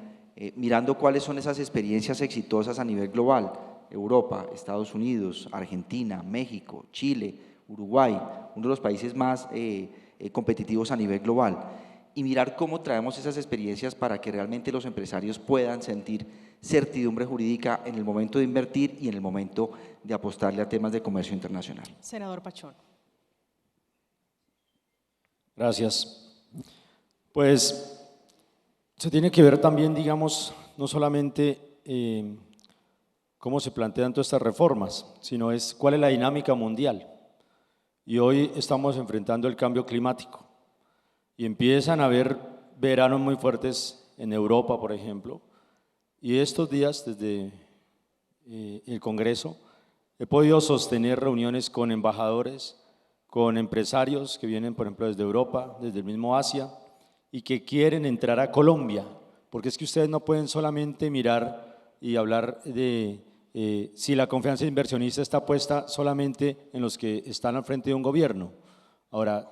mirando cuáles son esas experiencias exitosas a nivel global: Europa, Estados Unidos, Argentina, México, Chile, Uruguay, uno de los países más competitivos a nivel global, y mirar cómo traemos esas experiencias para que realmente los empresarios puedan sentir certidumbre jurídica en el momento de invertir y en el momento de apostarle a temas de comercio internacional. Senador Pachón. Gracias. Pues se tiene que ver también, digamos, no solamente cómo se plantean todas estas reformas, sino es cuál es la dinámica mundial. Y hoy estamos enfrentando el cambio climático y empiezan a haber veranos muy fuertes en Europa, por ejemplo, y estos días desde el Congreso he podido sostener reuniones con embajadores, con empresarios que vienen, por ejemplo, desde Europa, desde el mismo Asia, y que quieren entrar a Colombia, porque es que ustedes no pueden solamente mirar y hablar de si la confianza inversionista está puesta solamente en los que están al frente de un gobierno. Ahora,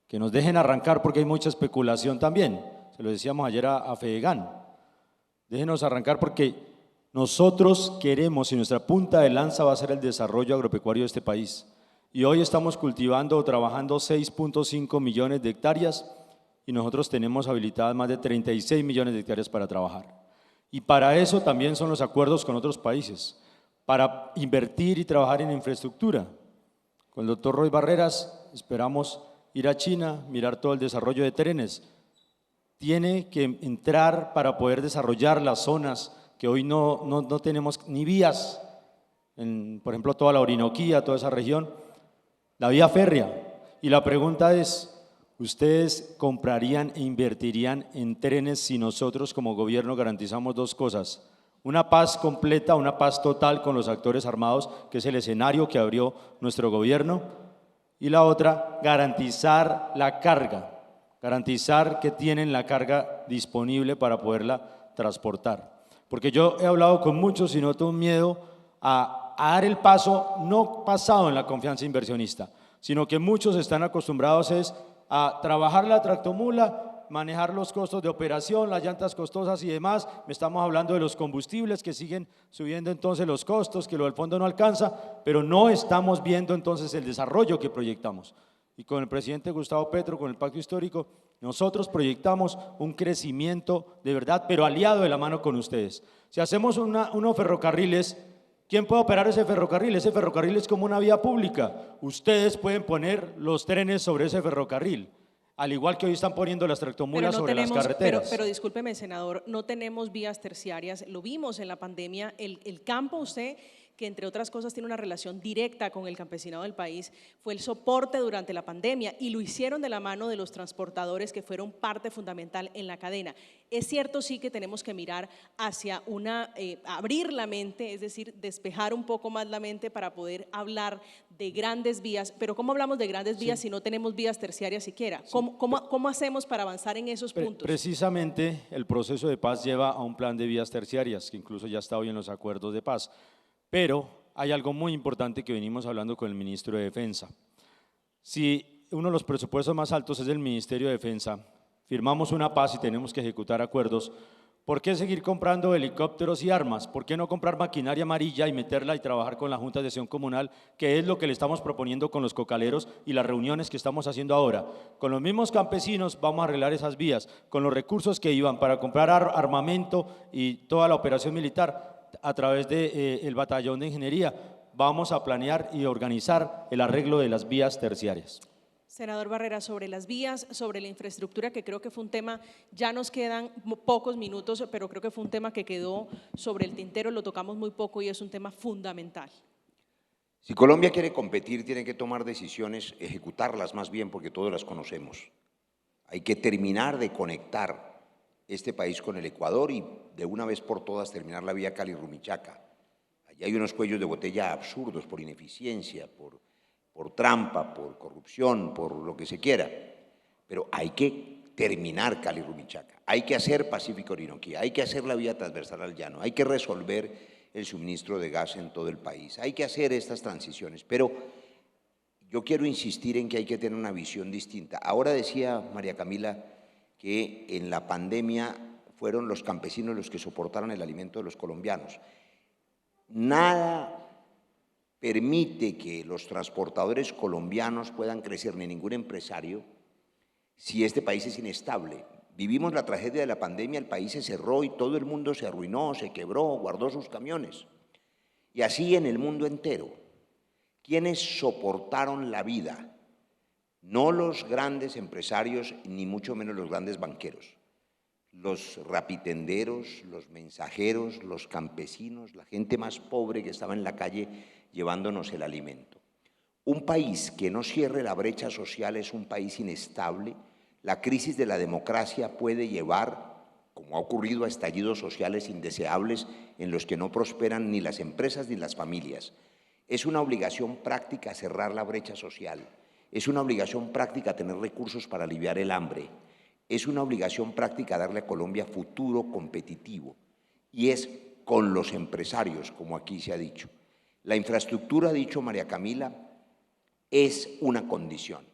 que nos dejen arrancar, porque hay mucha especulación también, se lo decíamos ayer a Fedegan, déjenos arrancar porque nosotros queremos, y nuestra punta de lanza va a ser el desarrollo agropecuario de este país, y hoy estamos cultivando o trabajando 6.5 millones de hectáreas, y nosotros tenemos habilitadas más de 36 millones de hectáreas para trabajar. Y para eso también son los acuerdos con otros países, para invertir y trabajar en infraestructura. Con el doctor Roy Barreras esperamos ir a China, mirar todo el desarrollo de trenes. Tiene que entrar para poder desarrollar las zonas que hoy no tenemos ni vías, por ejemplo, toda la Orinoquía, toda esa región, la vía férrea. Y la pregunta es, ¿ustedes comprarían e invertirían en trenes si nosotros como gobierno garantizamos dos cosas? Una paz completa, una paz total con los actores armados, que es el escenario que abrió nuestro gobierno, y la otra, garantizar la carga, garantizar que tienen la carga disponible para poderla transportar. Porque yo he hablado con muchos y noto un miedo a dar el paso no basado en la confianza inversionista, sino que muchos están acostumbrados a trabajar la tractomula, manejar los costos de operación, las llantas costosas y demás. Estamos hablando de los combustibles que siguen subiendo entonces los costos, que lo del fondo no alcanza, pero no estamos viendo entonces el desarrollo que proyectamos. Y con el presidente Gustavo Petro, con el Pacto Histórico, nosotros proyectamos un crecimiento de verdad, pero aliado de la mano con ustedes. Si hacemos unos ferrocarriles, ¿quién puede operar ese ferrocarril? Ese ferrocarril es como una vía pública. Ustedes pueden poner los trenes sobre ese ferrocarril, al igual que hoy están poniendo las tractomulas sobre las carreteras. Pero discúlpeme, senador, no tenemos vías terciarias, lo vimos en la pandemia, el campo usted que entre otras cosas tiene una relación directa con el campesinado del país, fue el soporte durante la pandemia y lo hicieron de la mano de los transportadores que fueron parte fundamental en la cadena. Es cierto sí que tenemos que mirar hacia abrir la mente, es decir, despejar un poco más la mente para poder hablar de grandes vías, pero ¿cómo hablamos de grandes vías si no tenemos vías terciarias siquiera? ¿Cómo hacemos para avanzar en esos puntos? Precisamente el proceso de paz lleva a un plan de vías terciarias, que incluso ya está hoy en los acuerdos de paz. Pero hay algo muy importante que venimos hablando con el ministro de Defensa. Si uno de los presupuestos más altos es el Ministerio de Defensa, firmamos una paz y tenemos que ejecutar acuerdos, ¿por qué seguir comprando helicópteros y armas? ¿Por qué no comprar maquinaria amarilla y meterla y trabajar con la Junta de Acción Comunal, que es lo que le estamos proponiendo con los cocaleros y las reuniones que estamos haciendo ahora? Con los mismos campesinos vamos a arreglar esas vías, con los recursos que iban para comprar armamento y toda la operación militar a través del batallón de ingeniería, vamos a planear y organizar el arreglo de las vías terciarias. Senador Barrera, sobre las vías, sobre la infraestructura, que creo que fue un tema, ya nos quedan pocos minutos, pero creo que fue un tema que quedó sobre el tintero, lo tocamos muy poco y es un tema fundamental. Si Colombia quiere competir, tiene que tomar decisiones, ejecutarlas más bien, porque todos las conocemos. Hay que terminar de conectar este país con el Ecuador y de una vez por todas terminar la vía Cali-Rumichaca. Allí hay unos cuellos de botella absurdos por ineficiencia, por trampa, por corrupción, por lo que se quiera, pero hay que terminar Cali-Rumichaca, hay que hacer Pacífico-Orinoquía, hay que hacer la vía transversal al llano, hay que resolver el suministro de gas en todo el país, hay que hacer estas transiciones, pero yo quiero insistir en que hay que tener una visión distinta. Ahora decía María Camila que en la pandemia fueron los campesinos los que soportaron el alimento de los colombianos. Nada permite que los transportadores colombianos puedan crecer, ni ningún empresario, si este país es inestable. Vivimos la tragedia de la pandemia, el país se cerró y todo el mundo se arruinó, se quebró, guardó sus camiones. Y así en el mundo entero. ¿Quiénes soportaron la vida? No los grandes empresarios, ni mucho menos los grandes banqueros. Los rapitenderos, los mensajeros, los campesinos, la gente más pobre que estaba en la calle llevándonos el alimento. Un país que no cierre la brecha social es un país inestable. La crisis de la democracia puede llevar, como ha ocurrido, a estallidos sociales indeseables en los que no prosperan ni las empresas ni las familias. Es una obligación práctica cerrar la brecha social. Es una obligación práctica tener recursos para aliviar el hambre. Es una obligación práctica darle a Colombia futuro competitivo. Y es con los empresarios, como aquí se ha dicho. La infraestructura, ha dicho María Camila, es una condición,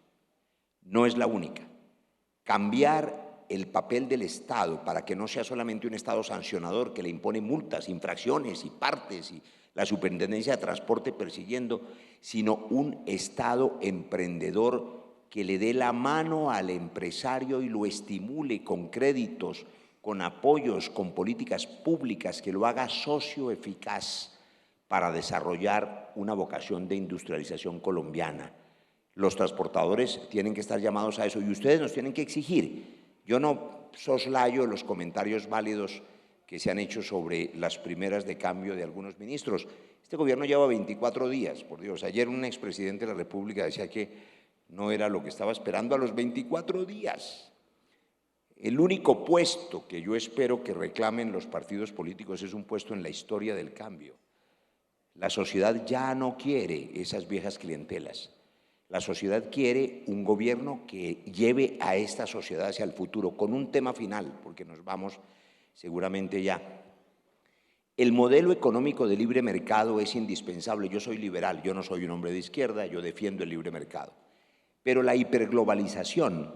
no es la única. Cambiar el papel del Estado para que no sea solamente un Estado sancionador que le impone multas, infracciones y partes y la Superintendencia de Transporte persiguiendo, sino un Estado emprendedor que le dé la mano al empresario y lo estimule con créditos, con apoyos, con políticas públicas, que lo haga socio eficaz para desarrollar una vocación de industrialización colombiana. Los transportadores tienen que estar llamados a eso y ustedes nos tienen que exigir. Yo no soslayo los comentarios válidos que se han hecho sobre las primeras de cambio de algunos ministros. Este gobierno lleva 24 días, por Dios. Ayer un expresidente de la República decía que no era lo que estaba esperando a los 24 días. El único puesto que yo espero que reclamen los partidos políticos es un puesto en la historia del cambio. La sociedad ya no quiere esas viejas clientelas. La sociedad quiere un gobierno que lleve a esta sociedad hacia el futuro, con un tema final, porque nos vamos seguramente ya. El modelo económico de libre mercado es indispensable. Yo soy liberal, yo no soy un hombre de izquierda, yo defiendo el libre mercado. Pero la hiperglobalización,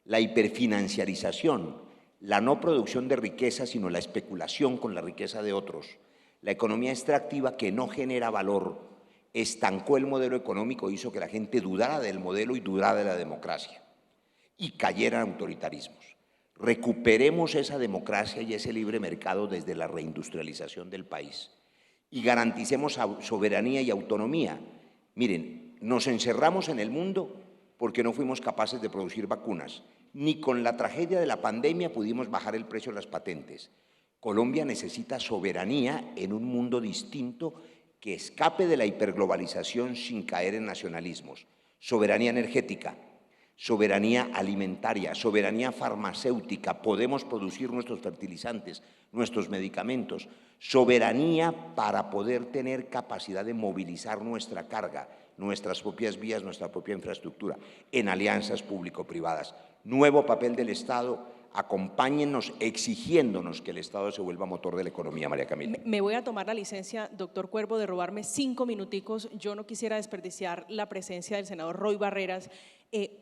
la hiperfinanciarización, la no producción de riqueza, sino la especulación con la riqueza de otros, la economía extractiva que no genera valor, estancó el modelo económico, hizo que la gente dudara del modelo y dudara de la democracia y cayera en autoritarismos. Recuperemos esa democracia y ese libre mercado desde la reindustrialización del país y garanticemos soberanía y autonomía. Miren, nos encerramos en el mundo porque no fuimos capaces de producir vacunas, ni con la tragedia de la pandemia pudimos bajar el precio de las patentes. Colombia necesita soberanía en un mundo distinto que escape de la hiperglobalización sin caer en nacionalismos. Soberanía energética, soberanía alimentaria, soberanía farmacéutica, podemos producir nuestros fertilizantes, nuestros medicamentos, soberanía para poder tener capacidad de movilizar nuestra carga, nuestras propias vías, nuestra propia infraestructura, en alianzas público-privadas. Nuevo papel del Estado, acompáñennos exigiéndonos que el Estado se vuelva motor de la economía, María Camila. Me voy a tomar la licencia, doctor Cuervo, de robarme 5 minuticos. Yo no quisiera desperdiciar la presencia del senador Roy Barreras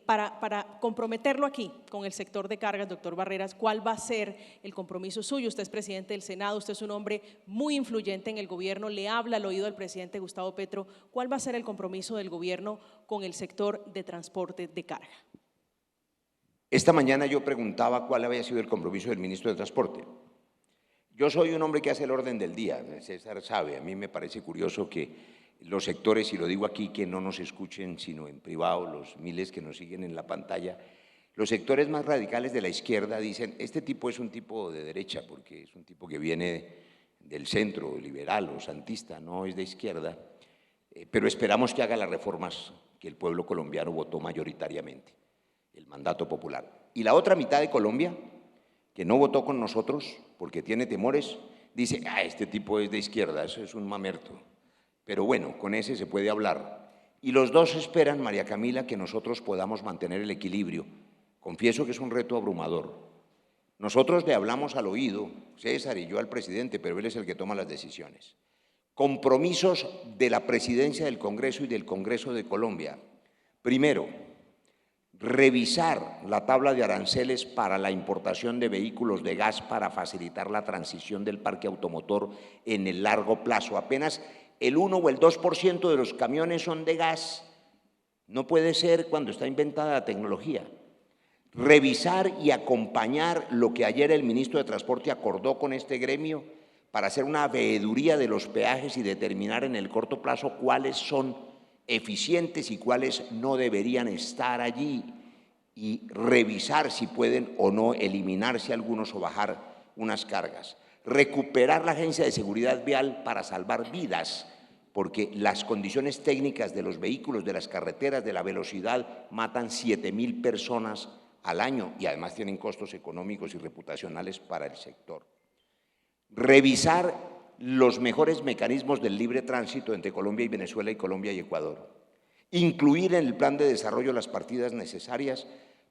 para comprometerlo aquí con el sector de cargas. Doctor Barreras, ¿cuál va a ser el compromiso suyo? Usted es presidente del Senado, usted es un hombre muy influyente en el gobierno, le habla al oído del presidente Gustavo Petro. ¿Cuál va a ser el compromiso del gobierno con el sector de transporte de carga? Esta mañana yo preguntaba cuál había sido el compromiso del ministro de Transporte. Yo soy un hombre que hace el orden del día, César sabe, a mí me parece curioso que los sectores, y lo digo aquí, que no nos escuchen sino en privado, los miles que nos siguen en la pantalla, los sectores más radicales de la izquierda dicen, este tipo es un tipo de derecha, porque es un tipo que viene del centro, liberal o santista, no es de izquierda, pero esperamos que haga las reformas que el pueblo colombiano votó mayoritariamente, el mandato popular. Y la otra mitad de Colombia, que no votó con nosotros porque tiene temores, dice, este tipo es de izquierda, eso es un mamerto. Pero bueno, con ese se puede hablar. Y los dos esperan, María Camila, que nosotros podamos mantener el equilibrio. Confieso que es un reto abrumador. Nosotros le hablamos al oído, César y yo al presidente, pero él es el que toma las decisiones. Compromisos de la presidencia del Congreso y del Congreso de Colombia. Primero, revisar la tabla de aranceles para la importación de vehículos de gas para facilitar la transición del parque automotor en el largo plazo. Apenas el 1 o el 2% de los camiones son de gas. No puede ser cuando está inventada la tecnología. Revisar y acompañar lo que ayer el ministro de Transporte acordó con este gremio para hacer una veeduría de los peajes y determinar en el corto plazo cuáles son eficientes y cuáles no deberían estar allí, y revisar si pueden o no eliminarse algunos o bajar unas cargas. Recuperar la Agencia de Seguridad Vial para salvar vidas, porque las condiciones técnicas de los vehículos, de las carreteras, de la velocidad, matan 7.000 personas al año y además tienen costos económicos y reputacionales para el sector. Revisar los mejores mecanismos del libre tránsito entre Colombia y Venezuela y Colombia y Ecuador. Incluir en el plan de desarrollo las partidas necesarias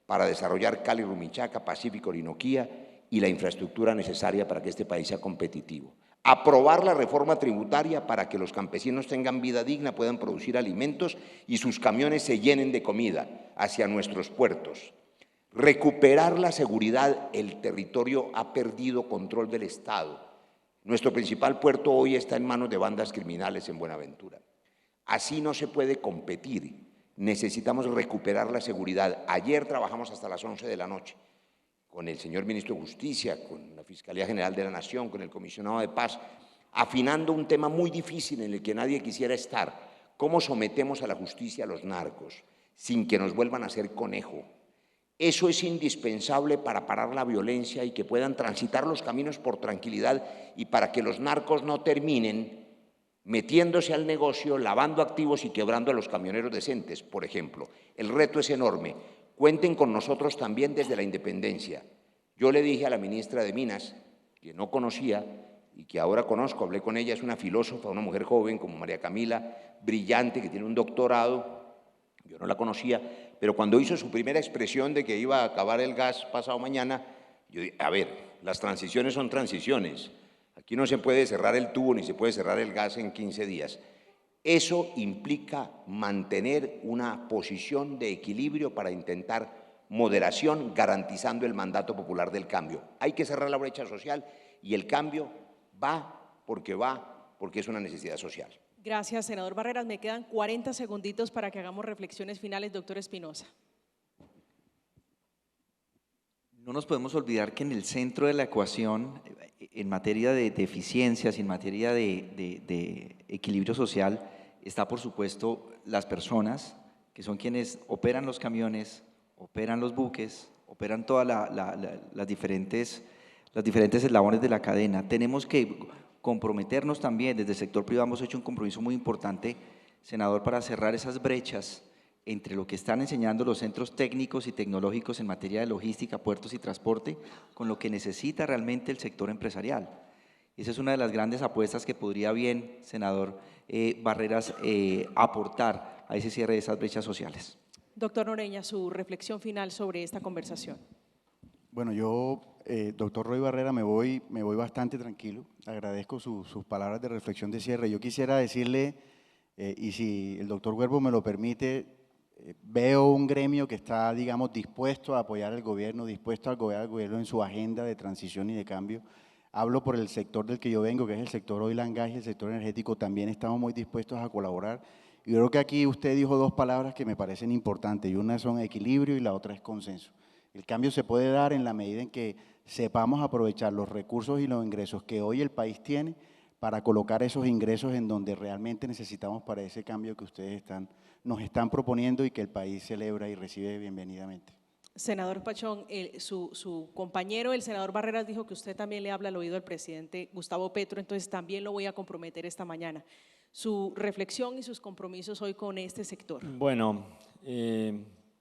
para desarrollar Cali, Rumichaca, Pacífico, Orinoquía y la infraestructura necesaria para que este país sea competitivo. Aprobar la reforma tributaria para que los campesinos tengan vida digna, puedan producir alimentos y sus camiones se llenen de comida hacia nuestros puertos. Recuperar la seguridad, el territorio ha perdido control del Estado. Nuestro principal puerto hoy está en manos de bandas criminales en Buenaventura. Así no se puede competir, necesitamos recuperar la seguridad. Ayer trabajamos hasta las 11 de la noche con el señor ministro de Justicia, con la Fiscalía General de la Nación, con el comisionado de Paz, afinando un tema muy difícil en el que nadie quisiera estar. ¿Cómo sometemos a la justicia a los narcos sin que nos vuelvan a hacer conejo? Eso es indispensable para parar la violencia y que puedan transitar los caminos por tranquilidad y para que los narcos no terminen metiéndose al negocio, lavando activos y quebrando a los camioneros decentes, por ejemplo. El reto es enorme. Cuenten con nosotros también desde la independencia. Yo le dije a la ministra de Minas, que no conocía y que ahora conozco, hablé con ella, es una filósofa, una mujer joven como María Camila, brillante, que tiene un doctorado. Yo no la conocía, pero cuando hizo su primera expresión de que iba a acabar el gas pasado mañana, yo dije, a ver, las transiciones son transiciones. Aquí no se puede cerrar el tubo ni se puede cerrar el gas en 15 días. Eso implica mantener una posición de equilibrio para intentar moderación, garantizando el mandato popular del cambio. Hay que cerrar la brecha social y el cambio va porque es una necesidad social. Gracias, senador Barreras. Me quedan 40 segunditos para que hagamos reflexiones finales, doctor Espinosa. No nos podemos olvidar que en el centro de la ecuación, en materia de eficiencias, en materia de equilibrio social, está por supuesto las personas, que son quienes operan los camiones, operan los buques, operan todas las diferentes eslabones de la cadena. Tenemos que comprometernos también, desde el sector privado hemos hecho un compromiso muy importante, senador, para cerrar esas brechas entre lo que están enseñando los centros técnicos y tecnológicos en materia de logística, puertos y transporte, con lo que necesita realmente el sector empresarial. Esa es una de las grandes apuestas que podría bien, senador Barreras, aportar a ese cierre de esas brechas sociales. Doctor Noreña, su reflexión final sobre esta conversación. Bueno, yo, doctor Roy Barrera, me voy bastante tranquilo. Agradezco sus palabras de reflexión de cierre. Yo quisiera decirle, y si el doctor Cuervo me lo permite, veo un gremio que está, digamos, dispuesto a apoyar al gobierno, dispuesto a apoyar al gobierno en su agenda de transición y de cambio. Hablo por el sector del que yo vengo, que es el sector oil and gas y el sector energético. También estamos muy dispuestos a colaborar. Y yo creo que aquí usted dijo dos palabras que me parecen importantes, y una son equilibrio y la otra es consenso. El cambio se puede dar en la medida en que sepamos aprovechar los recursos y los ingresos que hoy el país tiene para colocar esos ingresos en donde realmente necesitamos para ese cambio que ustedes nos están proponiendo y que el país celebra y recibe bienvenidamente. Senador Pachón, su compañero, el senador Barreras, dijo que usted también le habla al oído al presidente Gustavo Petro, entonces también lo voy a comprometer esta mañana. Su reflexión y sus compromisos hoy con este sector. Bueno,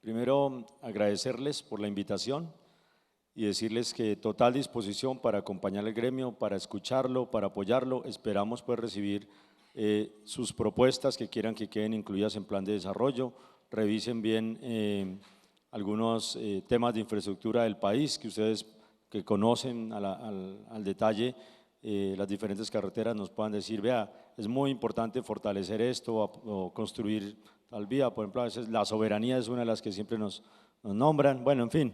primero agradecerles por la invitación y decirles que total disposición para acompañar al gremio, para escucharlo, para apoyarlo. Esperamos pues recibir sus propuestas que quieran que queden incluidas en plan de desarrollo. Revisen bien algunos temas de infraestructura del país que ustedes que conocen al detalle las diferentes carreteras nos puedan decir, vea, es muy importante fortalecer esto o construir tal vía. Por ejemplo, a veces la soberanía es una de las que siempre nos nombran. Bueno, en fin,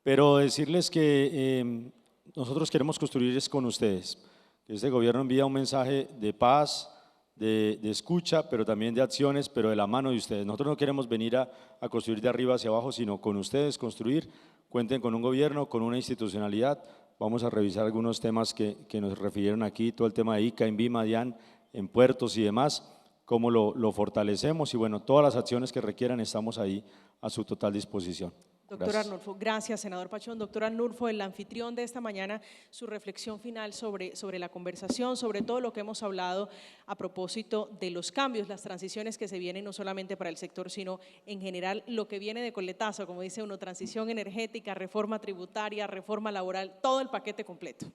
pero decirles que nosotros queremos construir es con ustedes. Este gobierno envía un mensaje de paz, de escucha, pero también de acciones, pero de la mano de ustedes. Nosotros no queremos venir a construir de arriba hacia abajo, sino con ustedes construir. Cuenten con un gobierno, con una institucionalidad. Vamos a revisar algunos temas que nos refirieron aquí, todo el tema de ICA, INVIMA, DIAN, en puertos y demás, cómo lo fortalecemos y bueno, todas las acciones que requieran estamos ahí a su total disposición. Doctor Gracias. Arnulfo, gracias, senador Pachón. Doctor Arnulfo, el anfitrión de esta mañana, su reflexión final sobre la conversación, sobre todo lo que hemos hablado a propósito de los cambios, las transiciones que se vienen no solamente para el sector, sino en general lo que viene de coletazo, como dice uno, transición energética, reforma tributaria, reforma laboral, todo el paquete completo.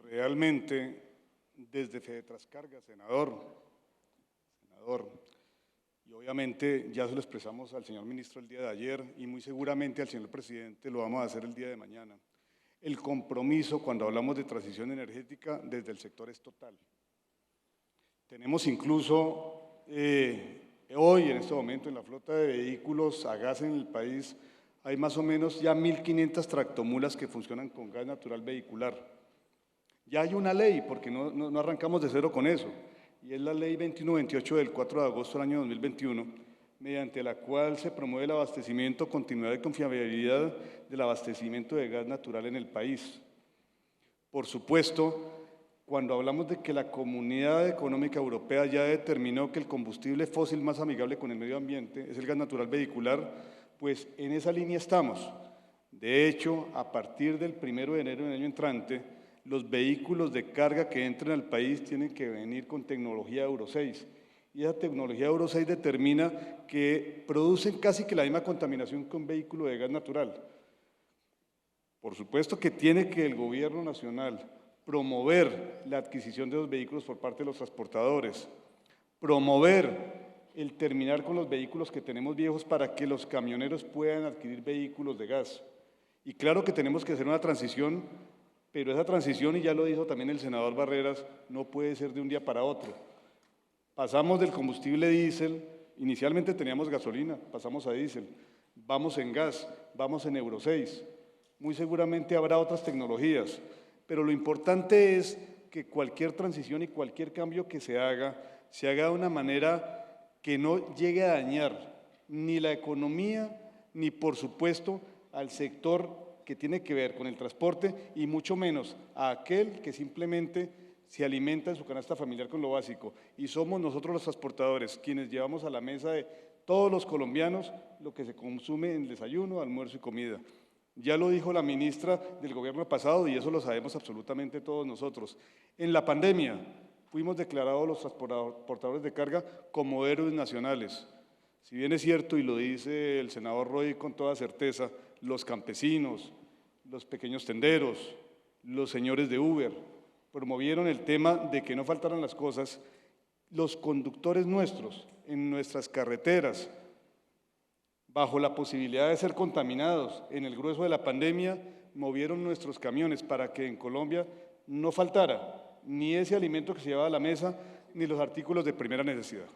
Realmente, desde Fedetrascarga, senador, y obviamente ya se lo expresamos al señor ministro el día de ayer y muy seguramente al señor presidente lo vamos a hacer el día de mañana. El compromiso cuando hablamos de transición energética desde el sector es total. Tenemos incluso hoy en este momento en la flota de vehículos a gas en el país hay más o menos ya 1.500 tractomulas que funcionan con gas natural vehicular. Ya hay una ley, porque no arrancamos de cero con eso, y es la ley 2128 del 4 de agosto del año 2021, mediante la cual se promueve el abastecimiento, continuidad y confiabilidad del abastecimiento de gas natural en el país. Por supuesto, cuando hablamos de que la Comunidad Económica Europea ya determinó que el combustible fósil más amigable con el medio ambiente es el gas natural vehicular, pues en esa línea estamos. De hecho, a partir del 1 de enero del año entrante, los vehículos de carga que entren al país tienen que venir con tecnología Euro 6. Y esa tecnología Euro 6 determina que producen casi que la misma contaminación que un vehículo de gas natural. Por supuesto que tiene que el gobierno nacional promover la adquisición de los vehículos por parte de los transportadores, promover el terminar con los vehículos que tenemos viejos para que los camioneros puedan adquirir vehículos de gas. Y claro que tenemos que hacer una transición, pero esa transición, y ya lo dijo también el senador Barreras, no puede ser de un día para otro. Pasamos del combustible diésel, inicialmente teníamos gasolina, pasamos a diésel, vamos en gas, vamos en Euro 6. Muy seguramente habrá otras tecnologías, pero lo importante es que cualquier transición y cualquier cambio que se haga de una manera que no llegue a dañar ni la economía, ni por supuesto al sector que tiene que ver con el transporte y mucho menos a aquel que simplemente se alimenta en su canasta familiar con lo básico. Y somos nosotros los transportadores quienes llevamos a la mesa de todos los colombianos lo que se consume en desayuno, almuerzo y comida. Ya lo dijo la ministra del gobierno pasado y eso lo sabemos absolutamente todos nosotros. En la pandemia fuimos declarados los transportadores de carga como héroes nacionales. Si bien es cierto, y lo dice el senador Roy con toda certeza, los campesinos, los pequeños tenderos, los señores de Uber, promovieron el tema de que no faltaran las cosas, los conductores nuestros en nuestras carreteras, bajo la posibilidad de ser contaminados en el grueso de la pandemia, movieron nuestros camiones para que en Colombia no faltara ni ese alimento que se llevaba a la mesa, ni los artículos de primera necesidad.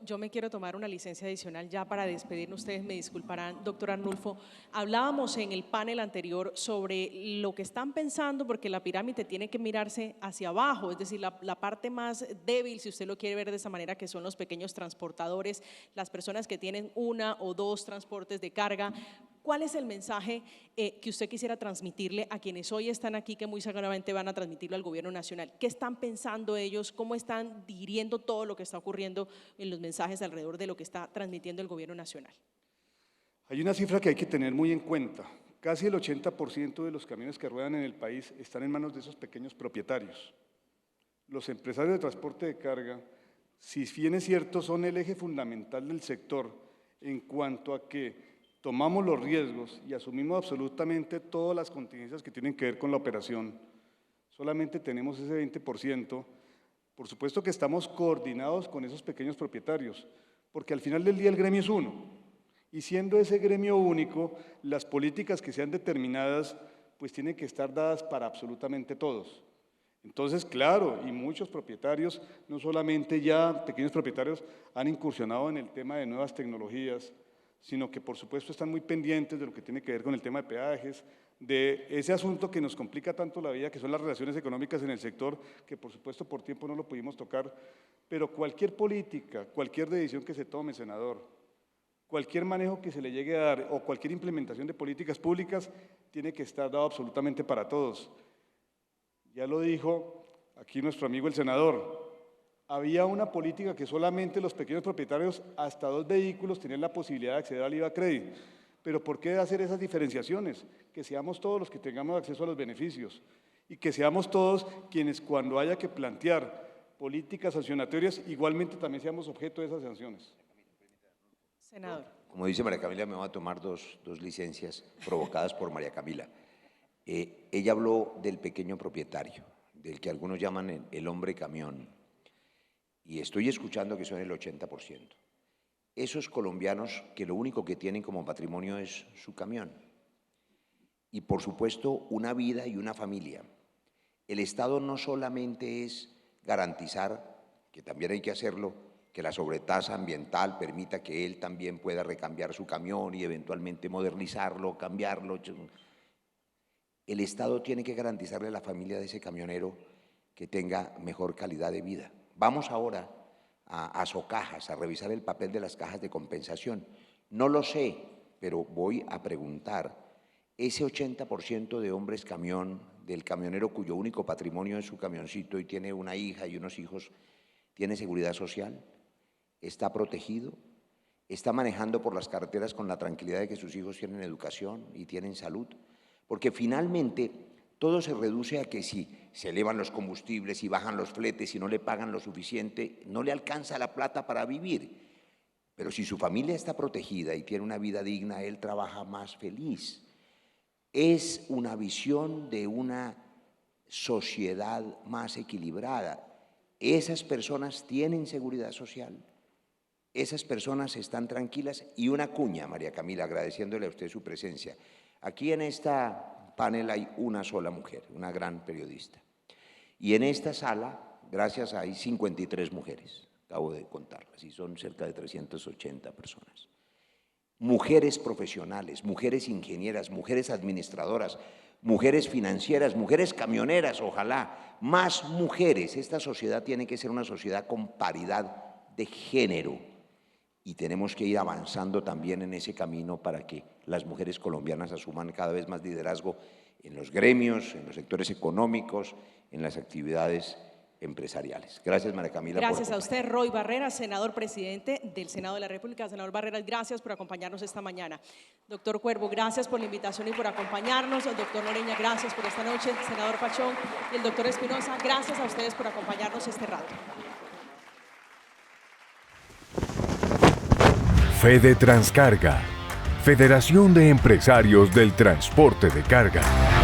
Yo me quiero tomar una licencia adicional ya para despedirnos, ustedes me disculparán, doctor Arnulfo. Hablábamos en el panel anterior sobre lo que están pensando, porque la pirámide tiene que mirarse hacia abajo, es decir, la parte más débil, si usted lo quiere ver de esa manera, que son los pequeños transportadores, las personas que tienen 1 o 2 transportes de carga. ¿Cuál es el mensaje que usted quisiera transmitirle a quienes hoy están aquí, que muy seguramente van a transmitirlo al gobierno nacional? ¿Qué están pensando ellos? ¿Cómo están digiriendo todo lo que está ocurriendo en los mensajes alrededor de lo que está transmitiendo el gobierno nacional? Hay una cifra que hay que tener muy en cuenta. Casi el 80% de los camiones que ruedan en el país están en manos de esos pequeños propietarios. Los empresarios de transporte de carga, si bien es cierto, son el eje fundamental del sector en cuanto a que tomamos los riesgos y asumimos absolutamente todas las contingencias que tienen que ver con la operación. Solamente tenemos ese 20%. Por supuesto que estamos coordinados con esos pequeños propietarios, porque al final del día el gremio es uno. Y siendo ese gremio único, las políticas que sean determinadas, pues tienen que estar dadas para absolutamente todos. Entonces, claro, y muchos propietarios, no solamente ya pequeños propietarios, han incursionado en el tema de nuevas tecnologías, sino que por supuesto están muy pendientes de lo que tiene que ver con el tema de peajes, de ese asunto que nos complica tanto la vida, que son las relaciones económicas en el sector, que por supuesto por tiempo no lo pudimos tocar, pero cualquier política, cualquier decisión que se tome, senador, cualquier manejo que se le llegue a dar o cualquier implementación de políticas públicas tiene que estar dado absolutamente para todos. Ya lo dijo aquí nuestro amigo el senador, había una política que solamente los pequeños propietarios hasta 2 vehículos tenían la posibilidad de acceder al IVA Credit. Pero ¿por qué hacer esas diferenciaciones? Que seamos todos los que tengamos acceso a los beneficios y que seamos todos quienes cuando haya que plantear políticas sancionatorias, igualmente también seamos objeto de esas sanciones. Senador. Como dice María Camila, me voy a tomar dos licencias provocadas por María Camila. Ella habló del pequeño propietario, del que algunos llaman el hombre camión. Y estoy escuchando que son el 80%. Esos colombianos que lo único que tienen como patrimonio es su camión. Y por supuesto una vida y una familia. El Estado no solamente es garantizar, que también hay que hacerlo, que la sobretasa ambiental permita que él también pueda recambiar su camión y eventualmente modernizarlo, cambiarlo. El Estado tiene que garantizarle a la familia de ese camionero que tenga mejor calidad de vida. Vamos ahora a Socajas, a revisar el papel de las cajas de compensación. No lo sé, pero voy a preguntar, ese 80% de hombres camión, del camionero cuyo único patrimonio es su camioncito y tiene una hija y unos hijos, ¿tiene seguridad social? ¿Está protegido? ¿Está manejando por las carreteras con la tranquilidad de que sus hijos tienen educación y tienen salud? Porque finalmente todo se reduce a que si se elevan los combustibles y bajan los fletes y no le pagan lo suficiente, no le alcanza la plata para vivir. Pero si su familia está protegida y tiene una vida digna, él trabaja más feliz. Es una visión de una sociedad más equilibrada. Esas personas tienen seguridad social, esas personas están tranquilas. Y una cuña, María Camila, agradeciéndole a usted su presencia. Aquí en esta panel hay una sola mujer, una gran periodista. Y en esta sala, gracias, hay 53 mujeres, acabo de contarlas, y son cerca de 380 personas. Mujeres profesionales, mujeres ingenieras, mujeres administradoras, mujeres financieras, mujeres camioneras, ojalá, más mujeres. Esta sociedad tiene que ser una sociedad con paridad de género y tenemos que ir avanzando también en ese camino para que las mujeres colombianas asuman cada vez más liderazgo en los gremios, en los sectores económicos, en las actividades empresariales. Gracias, María Camila. Gracias a usted, Roy Barreras, senador presidente del Senado de la República. Senador Barreras, gracias por acompañarnos esta mañana. Doctor Cuervo, gracias por la invitación y por acompañarnos. El doctor Noreña, gracias por esta noche. Senador Pachón y el doctor Espinosa, gracias a ustedes por acompañarnos este rato. Fede Transcarga, Federación de Empresarios del Transporte de Carga.